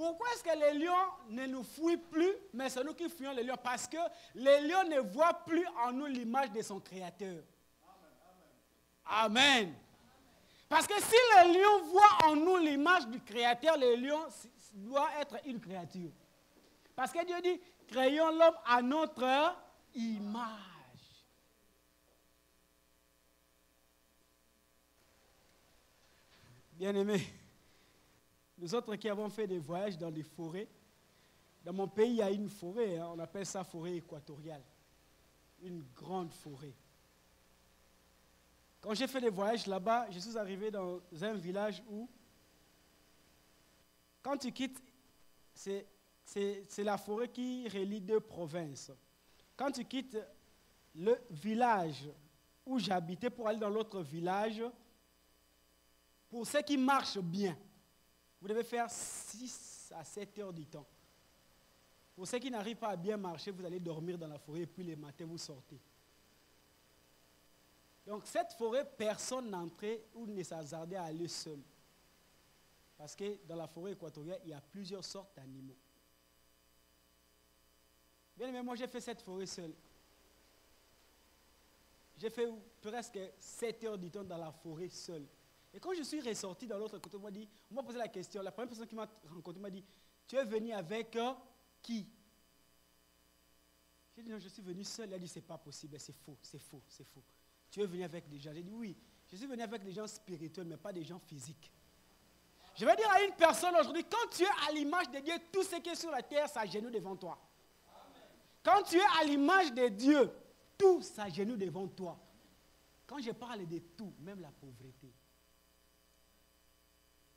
Pourquoi est-ce que les lions ne nous fuient plus, mais c'est nous qui fuyons les lions? Parce que les lions ne voient plus en nous l'image de son Créateur. Amen. Parce que si le lion voit en nous l'image du Créateur, le lion doit être une créature. Parce que Dieu dit, créons l'homme à notre image. Bien-aimés, nous autres qui avons fait des voyages dans des forêts, dans mon pays, il y a une forêt, on appelle ça forêt équatoriale. Une grande forêt. Quand j'ai fait des voyages là-bas, je suis arrivé dans un village où, quand tu quittes, c'est la forêt qui relie deux provinces. Quand tu quittes le village où j'habitais pour aller dans l'autre village, pour ceux qui marchent bien, vous devez faire 6 à 7 heures du temps. Pour ceux qui n'arrivent pas à bien marcher, vous allez dormir dans la forêt et puis les matins, vous sortez. Donc cette forêt, personne n'entrait ou ne s'hasardait à aller seul. Parce que dans la forêt équatoriale, il y a plusieurs sortes d'animaux. Bien aimé, moi j'ai fait cette forêt seule. J'ai fait presque 7 heures du temps dans la forêt seule. Et quand je suis ressorti dans l'autre côté, on m'a posé la question. La première personne qui m'a rencontré m'a dit, tu es venu avec qui? J'ai dit, non, je suis venu seul. Il a dit, c'est pas possible, c'est faux, c'est faux, c'est faux. Tu es venu avec des gens? J'ai dit, oui, je suis venu avec des gens spirituels, mais pas des gens physiques. Je vais dire à une personne aujourd'hui, quand tu es à l'image de Dieu, tout ce qui est sur la terre s'agenouille devant toi. Amen. Quand tu es à l'image de Dieu, tout s'agenouille devant toi. Quand je parle de tout, même la pauvreté,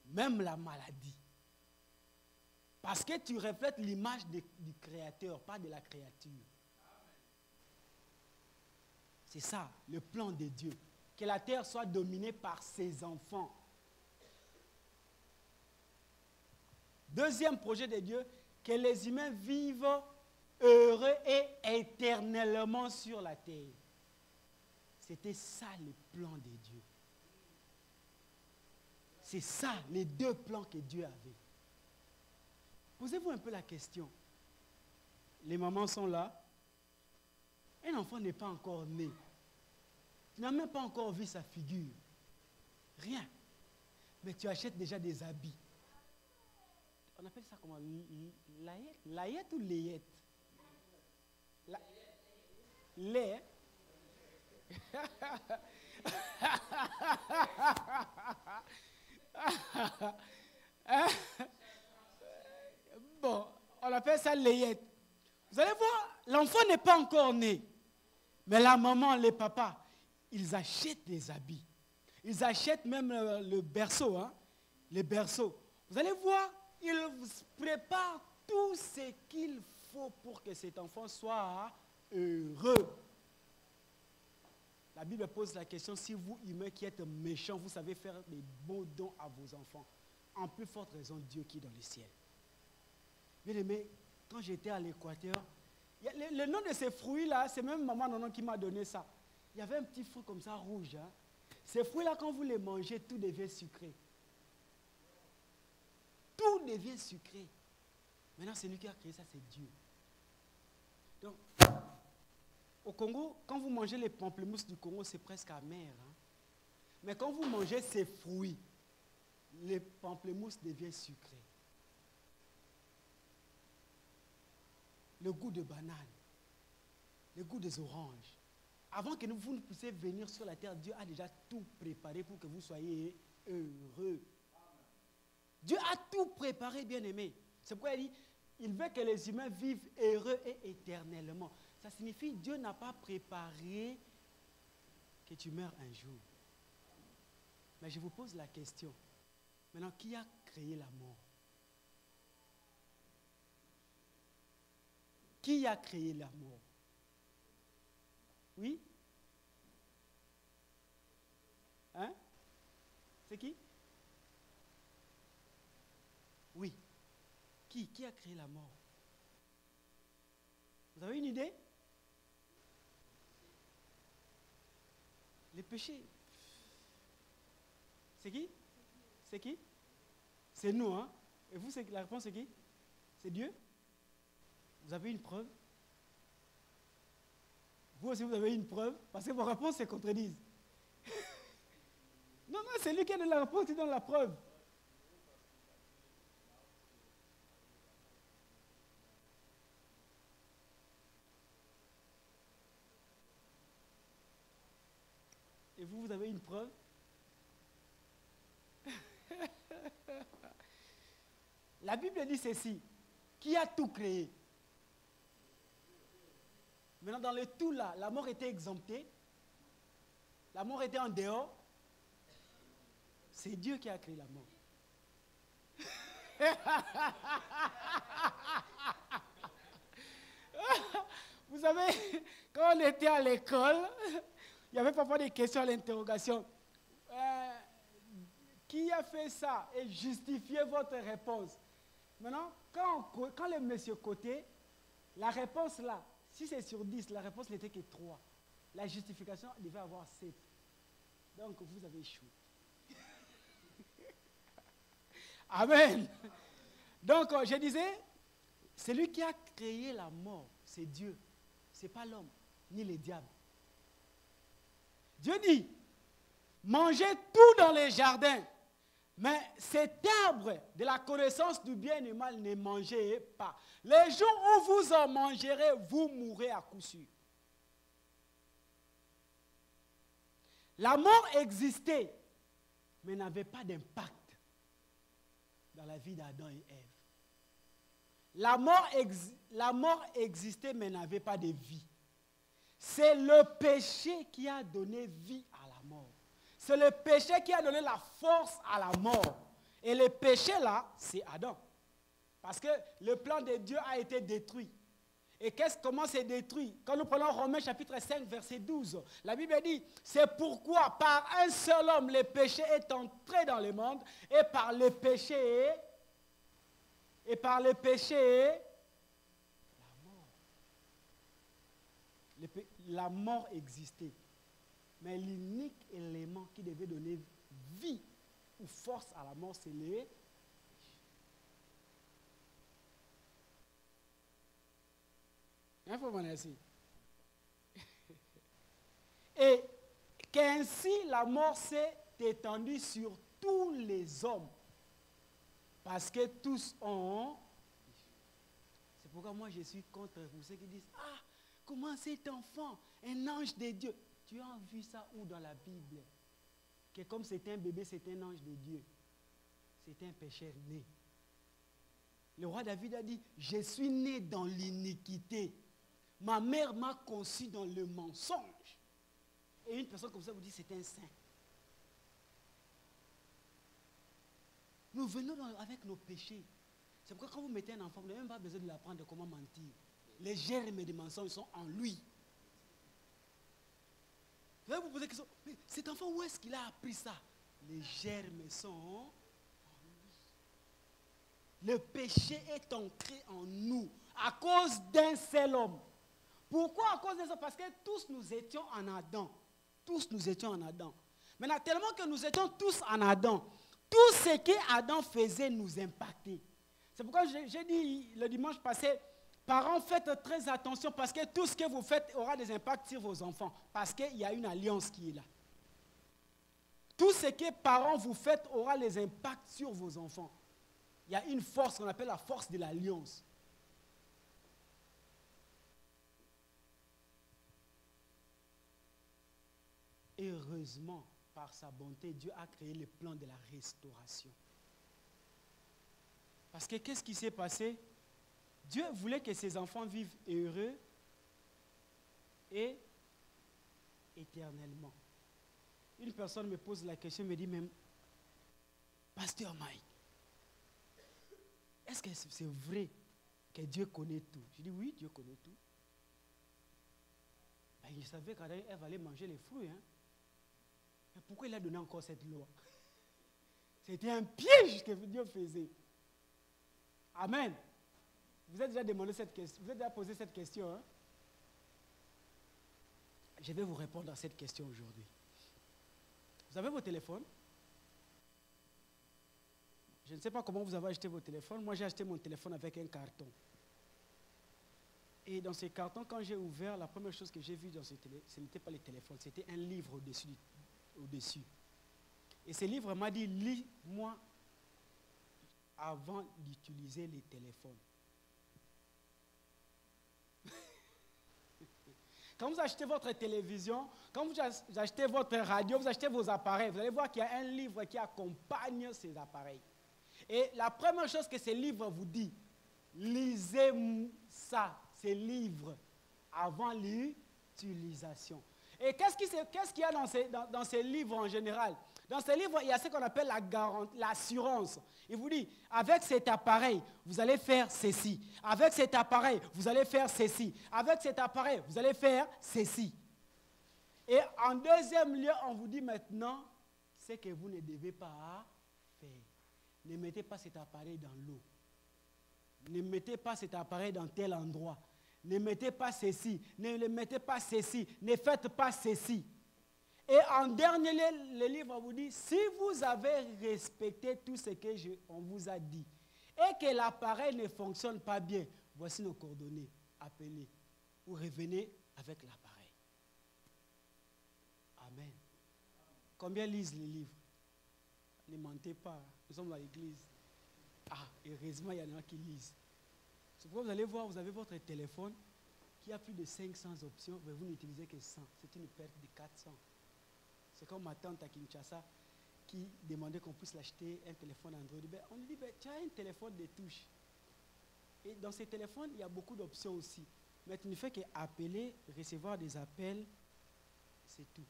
même la maladie. Parce que tu reflètes l'image du Créateur, pas de la créature. C'est ça, le plan de Dieu. Que la terre soit dominée par ses enfants. Deuxième projet de Dieu, que les humains vivent heureux et éternellement sur la terre. C'était ça le plan de Dieu. C'est ça, les deux plans que Dieu avait. Posez-vous un peu la question. Les mamans sont là. Un enfant n'est pas encore né. Tu n'as même pas encore vu sa figure. Rien. Mais tu achètes déjà des habits. On appelle ça comment? Layette ou layette? Lait. Bon, on appelle ça layette. Vous allez voir, l'enfant n'est pas encore né. Mais la maman, les papas, ils achètent des habits. Ils achètent même le berceau, hein, les berceaux. Vous allez voir, ils préparent tout ce qu'il faut pour que cet enfant soit heureux. La Bible pose la question, si vous, humains qui êtes méchants, vous savez faire des beaux dons à vos enfants, en plus forte raison, Dieu qui est dans le ciel. Bien aimé, quand j'étais à l'Équateur, le nom de ces fruits-là, c'est même maman Nonon qui m'a donné ça. Il y avait un petit fruit comme ça, rouge. Hein. Ces fruits-là, quand vous les mangez, tout devient sucré. Tout devient sucré. Maintenant, c'est lui qui a créé ça, c'est Dieu. Donc, au Congo, quand vous mangez les pamplemousses du Congo, c'est presque amer. Hein. Mais quand vous mangez ces fruits, les pamplemousses deviennent sucrés. Le goût de banane, le goût des oranges. Avant que vous ne puissiez venir sur la terre, Dieu a déjà tout préparé pour que vous soyez heureux. Dieu a tout préparé, bien-aimé. C'est pourquoi il dit, il veut que les humains vivent heureux et éternellement. Ça signifie que Dieu n'a pas préparé que tu meurs un jour. Mais je vous pose la question. Maintenant, qui a créé la mort? Qui a créé la mort? Oui? Hein? C'est qui? Oui. Qui a créé la mort? Vous avez une idée? Les péchés. C'est qui? C'est qui? C'est nous, hein? Et vous, la réponse c'est qui? C'est Dieu? Vous avez une preuve? Vous aussi, vous avez une preuve? Parce que vos réponses se contredisent. Non, non, c'est lui qui a donné la réponse qui donne la preuve. Et vous, vous avez une preuve? La Bible dit ceci. Qui a tout créé? Maintenant, dans le tout là, la mort était exemptée. La mort était en dehors. C'est Dieu qui a créé la mort. Vous savez, quand on était à l'école, il y avait parfois des questions à l'interrogation. Qui a fait ça? Et justifiez votre réponse. Maintenant, quand le monsieur côté, la réponse là, si c'est sur 10, la réponse n'était que 3. La justification devait avoir 7. Donc, vous avez échoué. Amen. Donc, je disais, c'est lui qui a créé la mort, c'est Dieu. Ce n'est pas l'homme, ni le diable. Dieu dit, mangez tout dans les jardins, mais cet arbre de la connaissance du bien et du mal, ne mangez pas. Les jours où vous en mangerez, vous mourrez à coup sûr. La mort existait, mais n'avait pas d'impact dans la vie d'Adam et Ève. La mort existait, mais n'avait pas de vie. C'est le péché qui a donné vie à la mort. C'est le péché qui a donné la force à la mort. Et le péché là, c'est Adam. Parce que le plan de Dieu a été détruit. Et comment c'est détruit? Quand nous prenons Romains chapitre 5, verset 12, la Bible dit, c'est pourquoi par un seul homme le péché est entré dans le monde, et par le péché, la mort. La mort existait. Mais l'unique élément qui devait donner vie ou force à la mort, c'est les... Il faut m'en laisser. Et qu'ainsi la mort s'est étendue sur tous les hommes. Parce que tous ont... C'est pourquoi moi je suis contre vous, ceux qui disent, ah, comment cet enfant, un ange de Dieu. Tu as vu ça où dans la Bible? Que comme c'était un bébé, c'est un ange de Dieu. C'est un pécheur né. Le roi David a dit, je suis né dans l'iniquité. Ma mère m'a conçu dans le mensonge. Et une personne comme ça vous dit, c'est un saint. Nous venons avec nos péchés. C'est pourquoi quand vous mettez un enfant, vous n'avez même pas besoin de l'apprendre comment mentir. Les germes des mensonges sont en lui. Vous allez vous poser la question, mais cet enfant, où est-ce qu'il a appris ça? Les germes sont en lui. Le péché est entré en nous à cause d'un seul homme. Pourquoi à cause d'un seul homme? Parce que tous nous étions en Adam. Tous nous étions en Adam. Maintenant, tellement que nous étions tous en Adam, tout ce qu'Adam faisait nous impactait. C'est pourquoi j'ai dit le dimanche passé, parents, faites très attention parce que tout ce que vous faites aura des impacts sur vos enfants. Parce qu'il y a une alliance qui est là. Tout ce que parents vous faites aura les impacts sur vos enfants. Il y a une force qu'on appelle la force de l'alliance. Heureusement, par sa bonté, Dieu a créé le plan de la restauration. Parce que qu'est-ce qui s'est passé? Dieu voulait que ses enfants vivent heureux et éternellement. Une personne me pose la question, me dit même, Pasteur Mike, est-ce que c'est vrai que Dieu connaît tout? Je dis oui, Dieu connaît tout. Ben, il savait qu'Ève allait manger les fruits. Hein? Mais pourquoi il a donné encore cette loi? C'était un piège que Dieu faisait. Amen. Vous avez déjà demandé cette question, vous avez déjà posé cette question. Hein? Je vais vous répondre à cette question aujourd'hui. Vous avez vos téléphones? Je ne sais pas comment vous avez acheté vos téléphones. Moi, j'ai acheté mon téléphone avec un carton. Et dans ce carton, quand j'ai ouvert, la première chose que j'ai vue dans ce téléphone, ce n'était pas les téléphones, c'était un livre au-dessus. Et ce livre m'a dit, lis-moi avant d'utiliser les téléphones. Quand vous achetez votre télévision, quand vous achetez votre radio, vous achetez vos appareils, vous allez voir qu'il y a un livre qui accompagne ces appareils. Et la première chose que ce livre vous dit, lisez ça, ces livres, avant l'utilisation. Et qu'est-ce qu'il y a dans ces livres en général? Dans ces livres, il y a ce qu'on appelle l'assurance. Il vous dit, avec cet appareil, vous allez faire ceci. Avec cet appareil, vous allez faire ceci. Avec cet appareil, vous allez faire ceci. Et en deuxième lieu, on vous dit maintenant ce que vous ne devez pas faire. Ne mettez pas cet appareil dans l'eau. Ne mettez pas cet appareil dans tel endroit. Ne mettez pas ceci. Ne le mettez pas ceci. Ne faites pas ceci. Et en dernier lieu, le livre vous dit, si vous avez respecté tout ce qu'on vous a dit et que l'appareil ne fonctionne pas bien, voici nos coordonnées. Appelez ou revenez avec l'appareil. Amen. Combien lisent les livres? Ne mentez pas, nous sommes à l'église. Ah, heureusement, il y en a qui lisent. C'est pourquoi vous allez voir, vous avez votre téléphone qui a plus de 500 options, mais vous n'utilisez que 100. C'est une perte de 400. C'est comme ma tante à Kinshasa qui demandait qu'on puisse l'acheter un téléphone Android. On lui dit, tu as un téléphone de touche. Et dans ces téléphones, il y a beaucoup d'options aussi. Mais tu ne fais qu'appeler, recevoir des appels, c'est tout.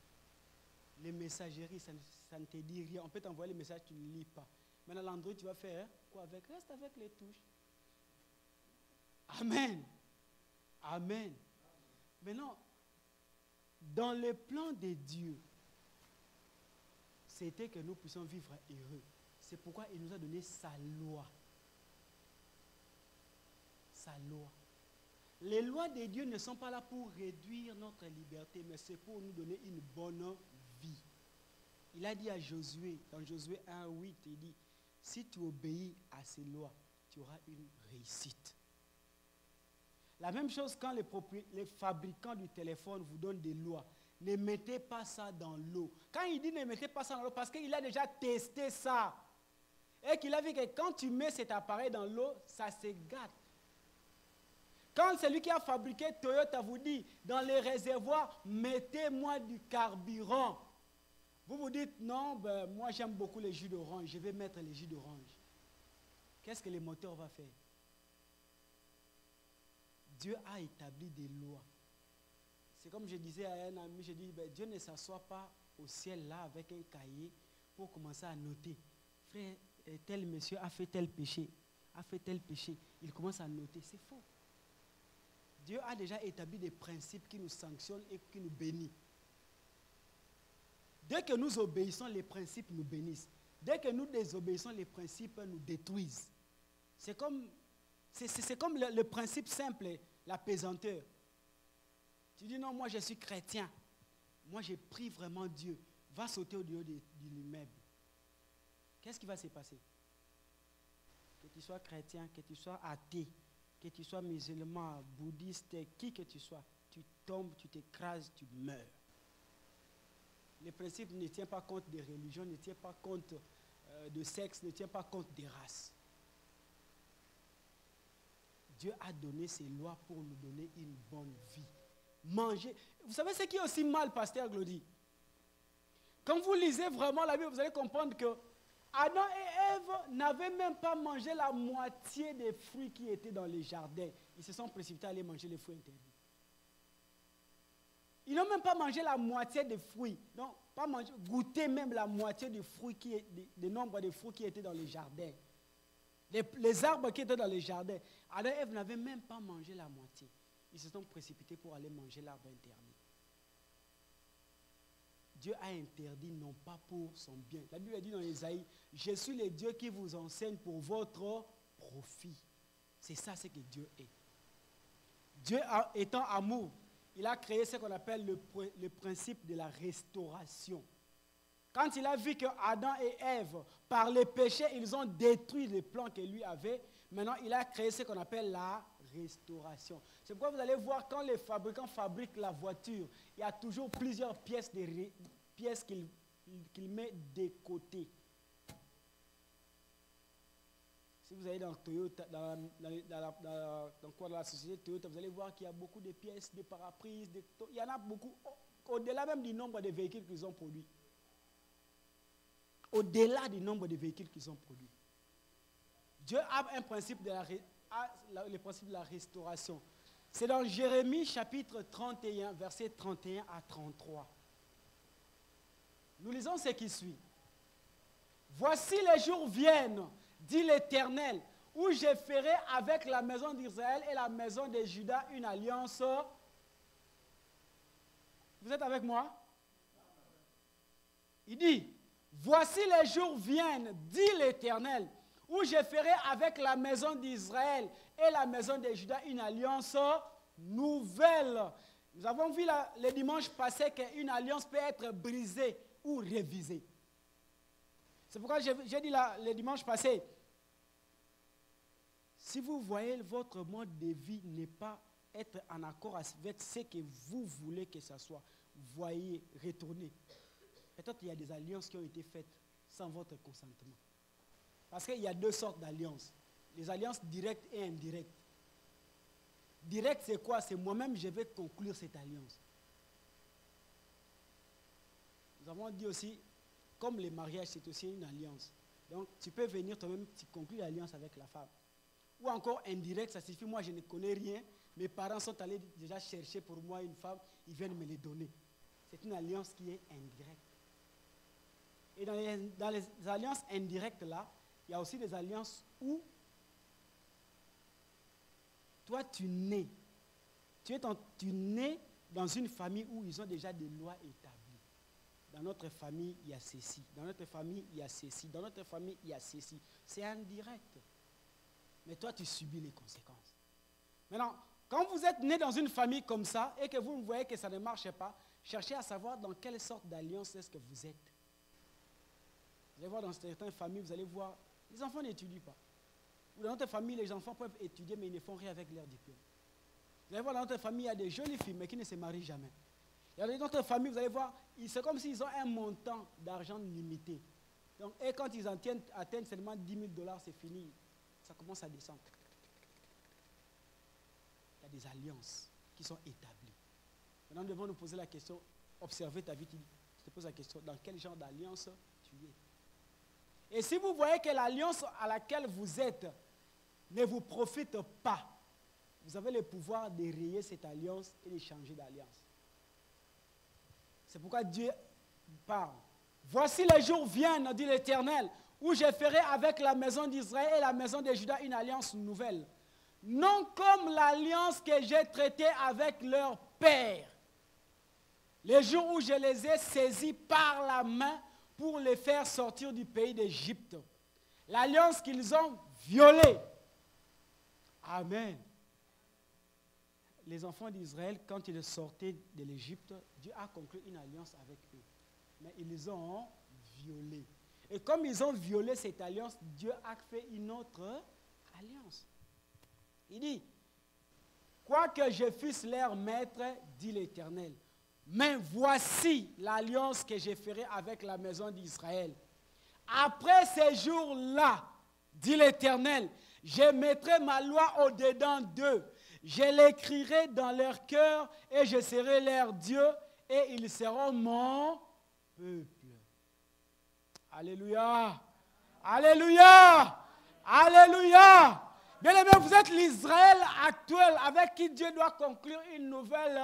Les messageries, ça ne te dit rien. On peut t'envoyer les messages, tu ne lis pas. Maintenant, l'Android, tu vas faire quoi avec? Reste avec les touches. Amen. Amen. Maintenant, dans le plan de Dieu, c'était que nous puissions vivre heureux. C'est pourquoi il nous a donné sa loi. Sa loi. Les lois de Dieu ne sont pas là pour réduire notre liberté, mais c'est pour nous donner une bonne vie. Il a dit à Josué, dans Josué 1:8, il dit, si tu obéis à ces lois, tu auras une réussite. La même chose quand les fabricants du téléphone vous donnent des lois. Ne mettez pas ça dans l'eau. Quand il dit ne mettez pas ça dans l'eau, parce qu'il a déjà testé ça. Et qu'il a vu que quand tu mets cet appareil dans l'eau, ça se gâte. Quand celui qui a fabriqué Toyota vous dit, dans les réservoirs, mettez-moi du carburant. Vous vous dites, non, moi j'aime beaucoup les jus d'orange, je vais mettre les jus d'orange. Qu'est-ce que le moteur va faire? Dieu a établi des lois. C'est comme je disais à un ami, je dis, Dieu ne s'assoit pas au ciel là avec un cahier pour commencer à noter. Frère, tel monsieur a fait tel péché, il commence à noter. C'est faux. Dieu a déjà établi des principes qui nous sanctionnent et qui nous bénissent. Dès que nous obéissons, les principes nous bénissent. Dès que nous désobéissons, les principes nous détruisent. C'est comme le principe simple, la pesanteur. Tu dis non, moi je suis chrétien. Moi j'ai pris vraiment Dieu. Va sauter au dehors de l'immeuble. Qu'est-ce qui va se passer? Que tu sois chrétien, que tu sois athée, que tu sois musulman, bouddhiste, qui que tu sois, tu tombes, tu t'écrases, tu meurs. Le principe ne tient pas compte des religions, ne tient pas compte de sexe, ne tient pas compte des races. Dieu a donné ses lois pour nous donner une bonne vie. Manger. Vous savez ce qui est aussi mal, pasteur Glody? Quand vous lisez vraiment la Bible, vous allez comprendre que Adam et Ève n'avaient même pas mangé la moitié des fruits qui étaient dans les jardins. Ils se sont précipités à aller manger les fruits interdits. Ils n'ont même pas mangé la moitié des fruits. Non, pas manger, goûter même la moitié des fruits des nombres de fruits qui étaient dans les jardins. Les arbres qui étaient dans les jardins. Adam et Ève n'avaient même pas mangé la moitié. Ils se sont précipités pour aller manger l'arbre interdit. Dieu a interdit non pas pour son bien. La Bible dit dans Ésaïe, je suis le Dieu qui vous enseigne pour votre profit. C'est ça ce que Dieu est. Dieu étant amour, il a créé ce qu'on appelle le principe de la restauration. Quand il a vu que Adam et Ève, par les péchés, ils ont détruit les plans que lui avait, maintenant il a créé ce qu'on appelle la restauration. C'est pourquoi vous allez voir quand les fabricants fabriquent la voiture, il y a toujours plusieurs pièces qu'il met de côté. Si vous allez dans Toyota, dans la société Toyota, vous allez voir qu'il y a beaucoup de pièces, de paraprises, il y en a beaucoup, au-delà même du nombre de véhicules qu'ils ont produits. Au-delà du nombre de véhicules qu'ils ont produits. Dieu a un principe le principe de la restauration. C'est dans Jérémie chapitre 31, versets 31 à 33. Nous lisons ce qui suit. Voici les jours viennent, dit l'Éternel, où je ferai avec la maison d'Israël et la maison de Juda une alliance. Vous êtes avec moi? Il dit, voici les jours viennent, dit l'Éternel, où je ferai avec la maison d'Israël et la maison de Juda une alliance nouvelle. Nous avons vu le dimanche passé qu'une alliance peut être brisée ou révisée. C'est pourquoi j'ai dit le dimanche passé, si vous voyez votre mode de vie n'est pas être en accord avec ce que vous voulez que ce soit, voyez, retournez. Peut-être qu'il y a des alliances qui ont été faites sans votre consentement. Parce qu'il y a deux sortes d'alliances. Les alliances directes et indirectes. Direct, c'est quoi? C'est moi-même, je vais conclure cette alliance. Nous avons dit aussi, comme le mariage, c'est aussi une alliance. Donc, tu peux venir toi-même, tu conclus l'alliance avec la femme. Ou encore indirect, ça signifie, moi, je ne connais rien. Mes parents sont allés déjà chercher pour moi une femme, ils viennent me les donner. C'est une alliance qui est indirecte. Et dans les alliances indirectes, là, il y a aussi des alliances où toi, tu nais. Tu nais dans une famille où ils ont déjà des lois établies. Dans notre famille, il y a ceci. Dans notre famille, il y a ceci. Dans notre famille, il y a ceci. C'est indirect. Mais toi, tu subis les conséquences. Maintenant, quand vous êtes né dans une famille comme ça et que vous voyez que ça ne marche pas, cherchez à savoir dans quelle sorte d'alliance est-ce que vous êtes. Vous allez voir dans certaines familles, vous allez voir, les enfants n'étudient pas. Ou dans notre famille, les enfants peuvent étudier, mais ils ne font rien avec leur diplôme. Vous allez voir dans notre famille, il y a des jolies filles, mais qui ne se marient jamais. Et dans notre famille, vous allez voir, c'est comme s'ils ont un montant d'argent limité. Donc, et quand ils atteignent seulement 10 000 $, c'est fini. Ça commence à descendre. Il y a des alliances qui sont établies. Maintenant, nous devons nous poser la question, observer ta vie, tu te poses la question, dans quel genre d'alliance tu es? Et si vous voyez que l'alliance à laquelle vous êtes ne vous profite pas, vous avez le pouvoir de rayer cette alliance et de changer d'alliance. C'est pourquoi Dieu parle. Voici les jours viennent, dit l'Éternel, où je ferai avec la maison d'Israël et la maison de Juda une alliance nouvelle. Non comme l'alliance que j'ai traitée avec leur père. Les jours où je les ai saisis par la main pour les faire sortir du pays d'Égypte. L'alliance qu'ils ont violée. Amen. Les enfants d'Israël, quand ils sortaient de l'Égypte, Dieu a conclu une alliance avec eux. Mais ils ont violé. Et comme ils ont violé cette alliance, Dieu a fait une autre alliance. Il dit, quoique je fusse leur maître, dit l'Éternel, mais voici l'alliance que je ferai avec la maison d'Israël. Après ces jours-là, dit l'Éternel, je mettrai ma loi au-dedans d'eux. Je l'écrirai dans leur cœur et je serai leur Dieu et ils seront mon peuple. Alléluia. Alléluia. Alléluia. Bien-aimés, vous êtes l'Israël actuel avec qui Dieu doit conclure une nouvelle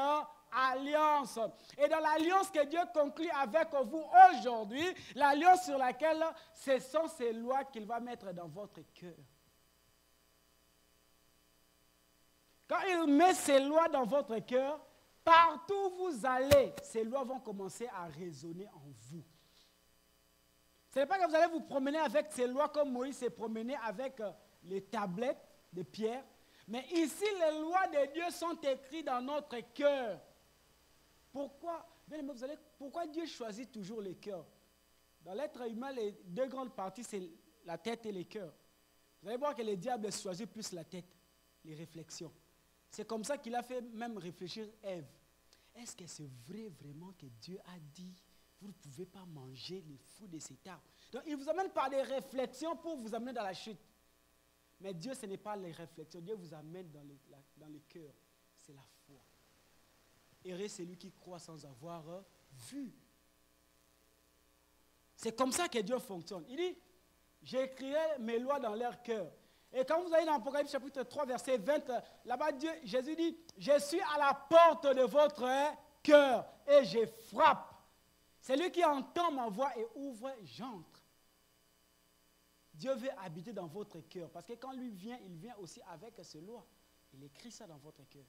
alliance. Et dans l'alliance que Dieu conclut avec vous aujourd'hui, l'alliance sur laquelle ce sont ces lois qu'il va mettre dans votre cœur. Quand il met ces lois dans votre cœur, partout où vous allez, ces lois vont commencer à résonner en vous. Ce n'est pas que vous allez vous promener avec ces lois comme Moïse s'est promené avec les tablettes de pierre, mais ici les lois de Dieu sont écrites dans notre cœur. Pourquoi? Bien, pourquoi Dieu choisit toujours les cœurs? Dans l'être humain, les deux grandes parties, c'est la tête et le cœur. Vous allez voir que le diable choisit plus la tête, les réflexions. C'est comme ça qu'il a fait même réfléchir Ève. Est-ce que c'est vrai vraiment que Dieu a dit, vous ne pouvez pas manger les fruits de cet arbre? Donc il vous amène par des réflexions pour vous amener dans la chute. Mais Dieu, ce n'est pas les réflexions. Dieu vous amène dans le cœur. C'est la foi. Heureux celui qui croit sans avoir vu. C'est comme ça que Dieu fonctionne. Il dit, j'écrirai mes lois dans leur cœur. Et quand vous allez dans Apocalypse chapitre 3, verset 20, là-bas, Jésus dit, je suis à la porte de votre cœur et je frappe. Celui qui entend ma voix et ouvre, j'entre. Dieu veut habiter dans votre cœur. Parce que quand lui vient, il vient aussi avec ses lois. Il écrit ça dans votre cœur.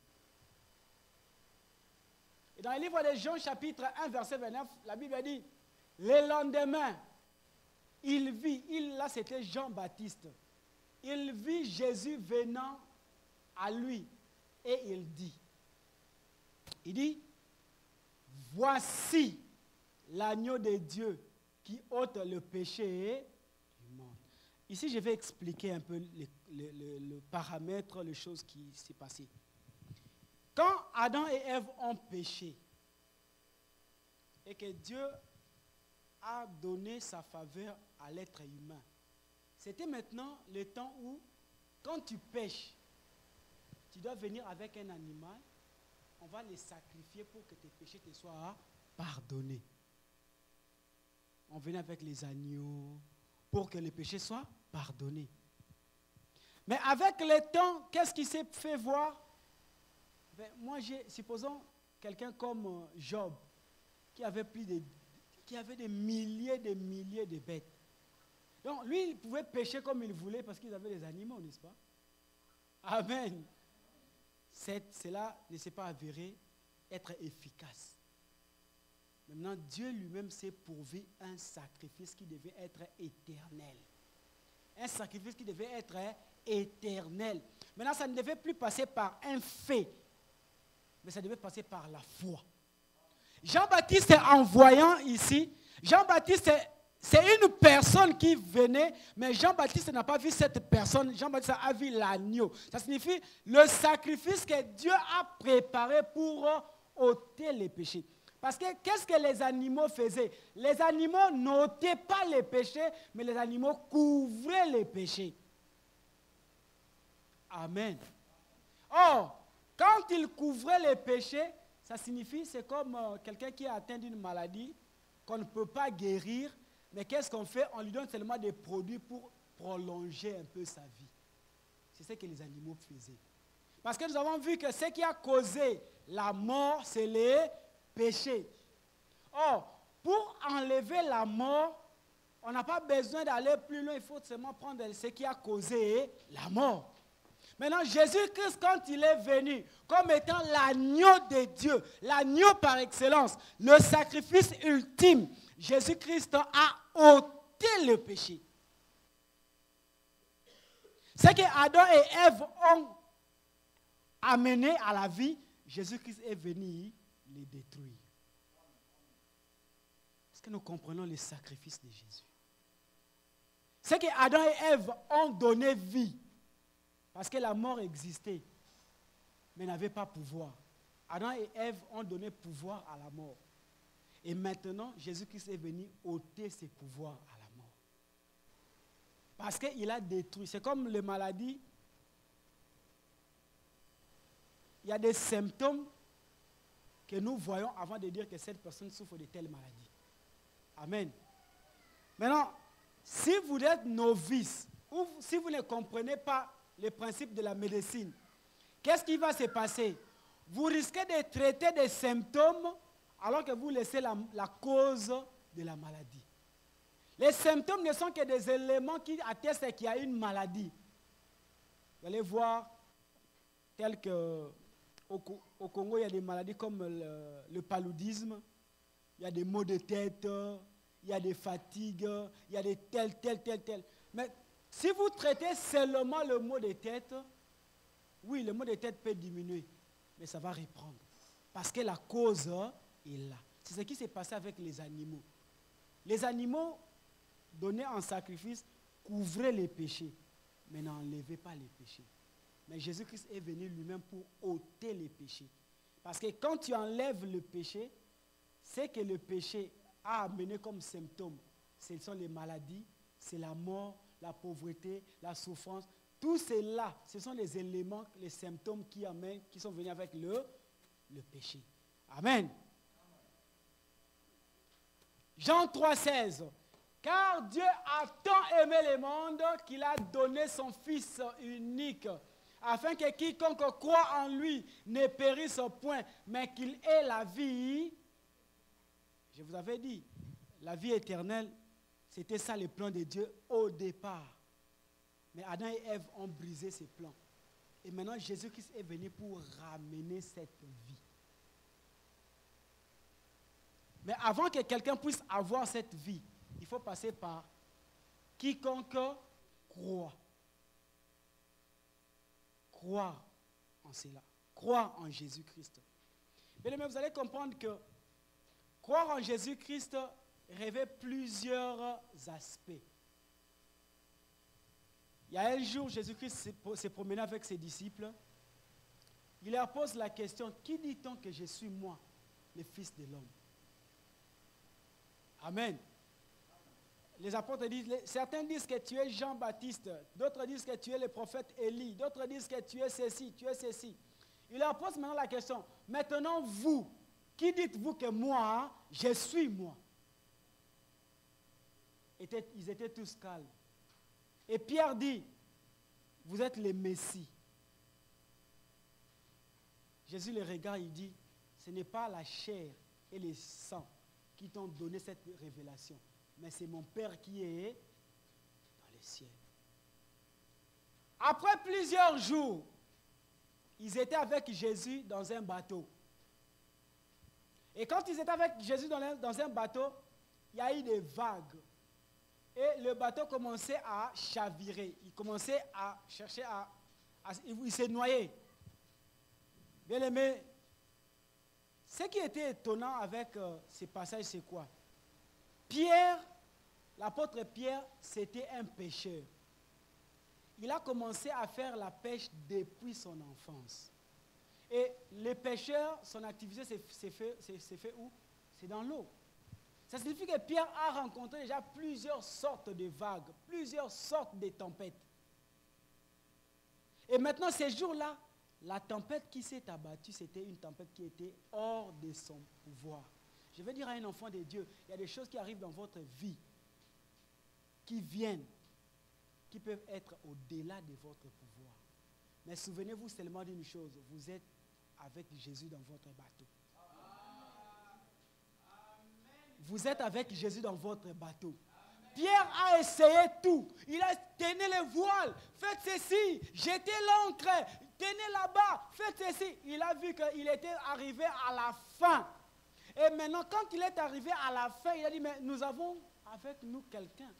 Et dans le livre de Jean, chapitre 1, verset 29, la Bible dit, le lendemain, il vit, là c'était Jean-Baptiste, il vit Jésus venant à lui et il dit, voici l'agneau de Dieu qui ôte le péché du monde. Ici, je vais expliquer un peu le paramètre, les choses qui s'est passées. Quand Adam et Ève ont péché et que Dieu a donné sa faveur à l'être humain, c'était maintenant le temps où, quand tu pêches, tu dois venir avec un animal, on va les sacrifier pour que tes péchés te soient pardonnés. On venait avec les agneaux pour que les péchés soient pardonnés. Mais avec le temps, qu'est-ce qui s'est fait voir? Moi, supposons quelqu'un comme Job, qui avait des milliers de bêtes. Donc, lui, il pouvait pêcher comme il voulait parce qu'ils avaient des animaux, n'est-ce pas? Amen. Cela ne s'est pas avéré être efficace. Maintenant, Dieu lui-même s'est pourvu un sacrifice qui devait être éternel. Un sacrifice qui devait être éternel. Maintenant, ça ne devait plus passer par un fait, mais ça devait passer par la foi. Jean-Baptiste, en voyant ici, Jean-Baptiste, c'est une personne qui venait, mais Jean-Baptiste n'a pas vu cette personne. Jean-Baptiste a vu l'agneau. Ça signifie le sacrifice que Dieu a préparé pour ôter les péchés. Parce que qu'est-ce que les animaux faisaient? Les animaux n'ôtaient pas les péchés, mais les animaux couvraient les péchés. Amen. Or, quand ils couvraient les péchés, ça signifie, c'est comme quelqu'un qui est atteint d'une maladie qu'on ne peut pas guérir, mais qu'est-ce qu'on fait? On lui donne seulement des produits pour prolonger un peu sa vie. C'est ce que les animaux faisaient. Parce que nous avons vu que ce qui a causé la mort, c'est les péchés. Or, pour enlever la mort, on n'a pas besoin d'aller plus loin, il faut seulement prendre ce qui a causé la mort. Maintenant, Jésus-Christ, quand il est venu, comme étant l'agneau de Dieu, l'agneau par excellence, le sacrifice ultime, Jésus-Christ a ôté le péché. Ce que Adam et Ève ont amené à la vie, Jésus-Christ est venu les détruire. Est-ce que nous comprenons les sacrifices de Jésus? Ce que Adam et Ève ont donné vie, parce que la mort existait, mais n'avait pas pouvoir. Adam et Ève ont donné pouvoir à la mort. Et maintenant, Jésus-Christ est venu ôter ses pouvoirs à la mort. Parce qu'il a détruit. C'est comme les maladies. Il y a des symptômes que nous voyons avant de dire que cette personne souffre de telle maladie. Amen. Maintenant, si vous êtes novice, ou si vous ne comprenez pas les principes de la médecine, qu'est-ce qui va se passer? Vous risquez de traiter des symptômes alors que vous laissez la cause de la maladie. Les symptômes ne sont que des éléments qui attestent qu'il y a une maladie. Vous allez voir, tel que au Congo, il y a des maladies comme le paludisme, il y a des maux de tête, il y a des fatigues, il y a des tel. Mais si vous traitez seulement le maux de tête, oui, le maux de tête peut diminuer, mais ça va reprendre. Parce que la cause est là. C'est ce qui s'est passé avec les animaux. Les animaux donnés en sacrifice couvraient les péchés, mais n'enlevaient pas les péchés. Mais Jésus-Christ est venu lui-même pour ôter les péchés. Parce que quand tu enlèves le péché, c'est que le péché a amené comme symptômes. Ce sont les maladies, c'est la mort, la pauvreté, la souffrance. Tout cela, ce sont les éléments, les symptômes qui sont venus avec le péché. Amen. Jean 3,16. Car Dieu a tant aimé le monde qu'il a donné son Fils unique, afin que quiconque croit en lui ne périsse point, mais qu'il ait la vie. Je vous avais dit, la vie éternelle, c'était ça le plan de Dieu au départ. Mais Adam et Ève ont brisé ces plans. Et maintenant, Jésus-Christ est venu pour ramener cette vie. Mais avant que quelqu'un puisse avoir cette vie, il faut passer par quiconque croit. Croire en cela. Croire en Jésus-Christ. Mais vous allez comprendre que croire en Jésus-Christ revêt plusieurs aspects. Il y a un jour, Jésus-Christ s'est promené avec ses disciples. Il leur pose la question, qui dit-on que je suis moi, le Fils de l'homme? Amen. Les apôtres disent, certains disent que tu es Jean-Baptiste, d'autres disent que tu es le prophète Élie, d'autres disent que tu es ceci, tu es ceci. Il leur pose maintenant la question, maintenant vous, qui dites-vous que moi, je suis moi? Ils étaient tous calmes. Et Pierre dit, vous êtes les Messies. Jésus les regarde, il dit, ce n'est pas la chair et le sang qui t'ont donné cette révélation, mais c'est mon Père qui est dans les cieux. Après plusieurs jours, ils étaient avec Jésus dans un bateau. Et quand ils étaient avec Jésus dans un bateau, il y a eu des vagues. Et le bateau commençait à chavirer. Il commençait à chercher il s'est noyé. Bien aimé, ce qui était étonnant avec ces passages, c'est quoi? Pierre, l'apôtre Pierre, c'était un pêcheur. Il a commencé à faire la pêche depuis son enfance. Et les pêcheurs, son activité s'est fait où? C'est dans l'eau. Ça signifie que Pierre a rencontré déjà plusieurs sortes de vagues, plusieurs sortes de tempêtes. Et maintenant, ces jours-là, la tempête qui s'est abattue, c'était une tempête qui était hors de son pouvoir. Je veux dire à un enfant de Dieu, il y a des choses qui arrivent dans votre vie, qui viennent, qui peuvent être au-delà de votre pouvoir. Mais souvenez-vous seulement d'une chose, vous êtes avec Jésus dans votre bateau. Vous êtes avec Jésus dans votre bateau. Pierre a essayé tout. Il a tenu les voiles, faites ceci, jetez l'ancre, tenez là-bas, faites ceci. Il a vu qu'il était arrivé à la fin. Et maintenant, quand il est arrivé à la fin, il a dit, mais nous avons avec nous quelqu'un